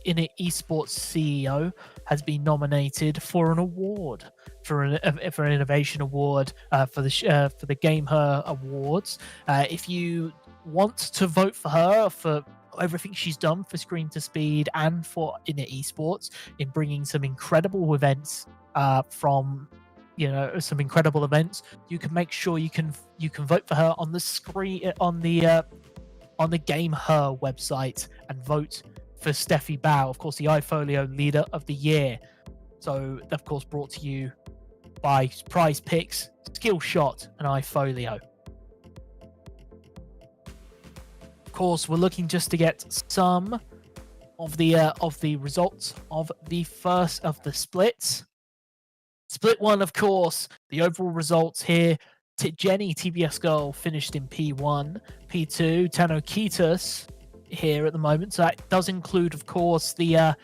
Inner Esports CEO has been nominated for an award, for an innovation award, for the Game Her Awards. If you want to vote for her for everything she's done for Screen to Speed and for Inner Esports in bringing some incredible events some incredible events, you can make sure you can vote for her on the screen on the Game Her website and vote for Steffi Bauer, of course, the iFolio Leader of the Year. So, of course, brought to you by Prize Picks, Skillshot, and iFolio. Of course, we're looking just to get some of the results of the first of the splits. Split 1, of course, the overall results here. Jenny, TBS Girl, finished in P1. P2, Tano Kitas here at the moment. So that does include, of course, the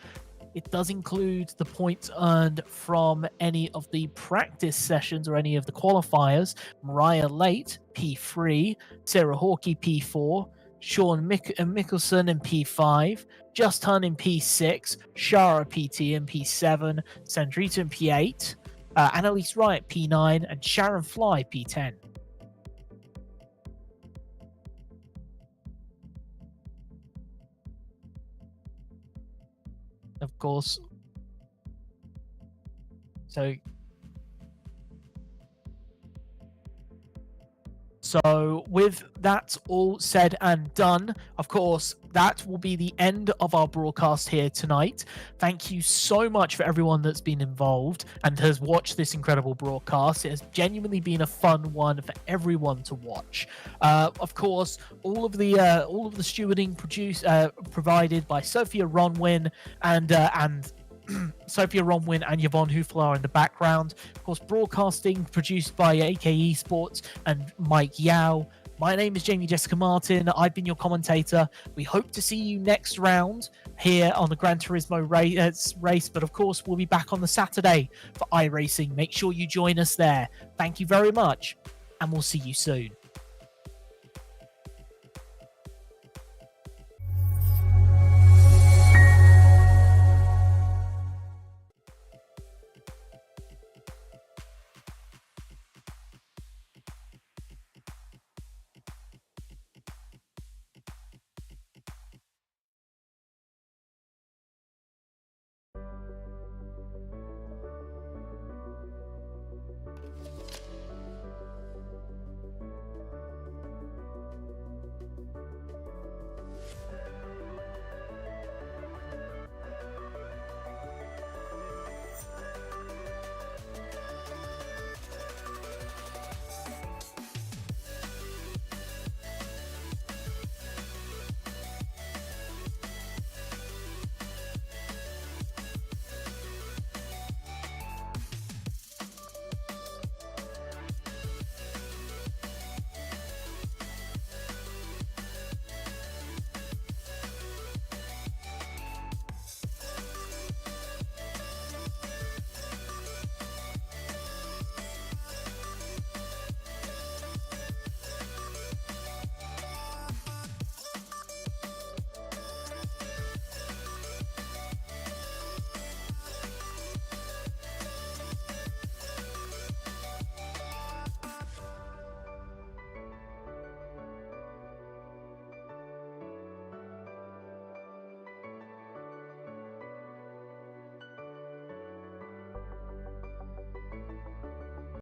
points earned from any of the practice sessions or any of the qualifiers. Mariah Late, P3. Sarah Hawkey, P4. Sean Mickelson in P5. Just Hun in P6. Shara PT in P7. Sandrita in P8. Annalise Wright, P9, and Sharon Fly, P10. Of course. So with that all said and done, of course, that will be the end of our broadcast here tonight. Thank you so much for everyone that's been involved and has watched this incredible broadcast. It has genuinely been a fun one for everyone to watch. Of course, all of the stewarding provided by Sophia Ronwin and Sophia Ronwin and Yvonne Huflar in the background. Of course, broadcasting produced by AK Esports and Mike Yao. My name is Jamie Jessica Martin. I've been your commentator. We hope to see you next round here on the Gran Turismo race, but of course, we'll be back on the Saturday for iRacing. Make sure you join us there. Thank you very much, and we'll see you soon.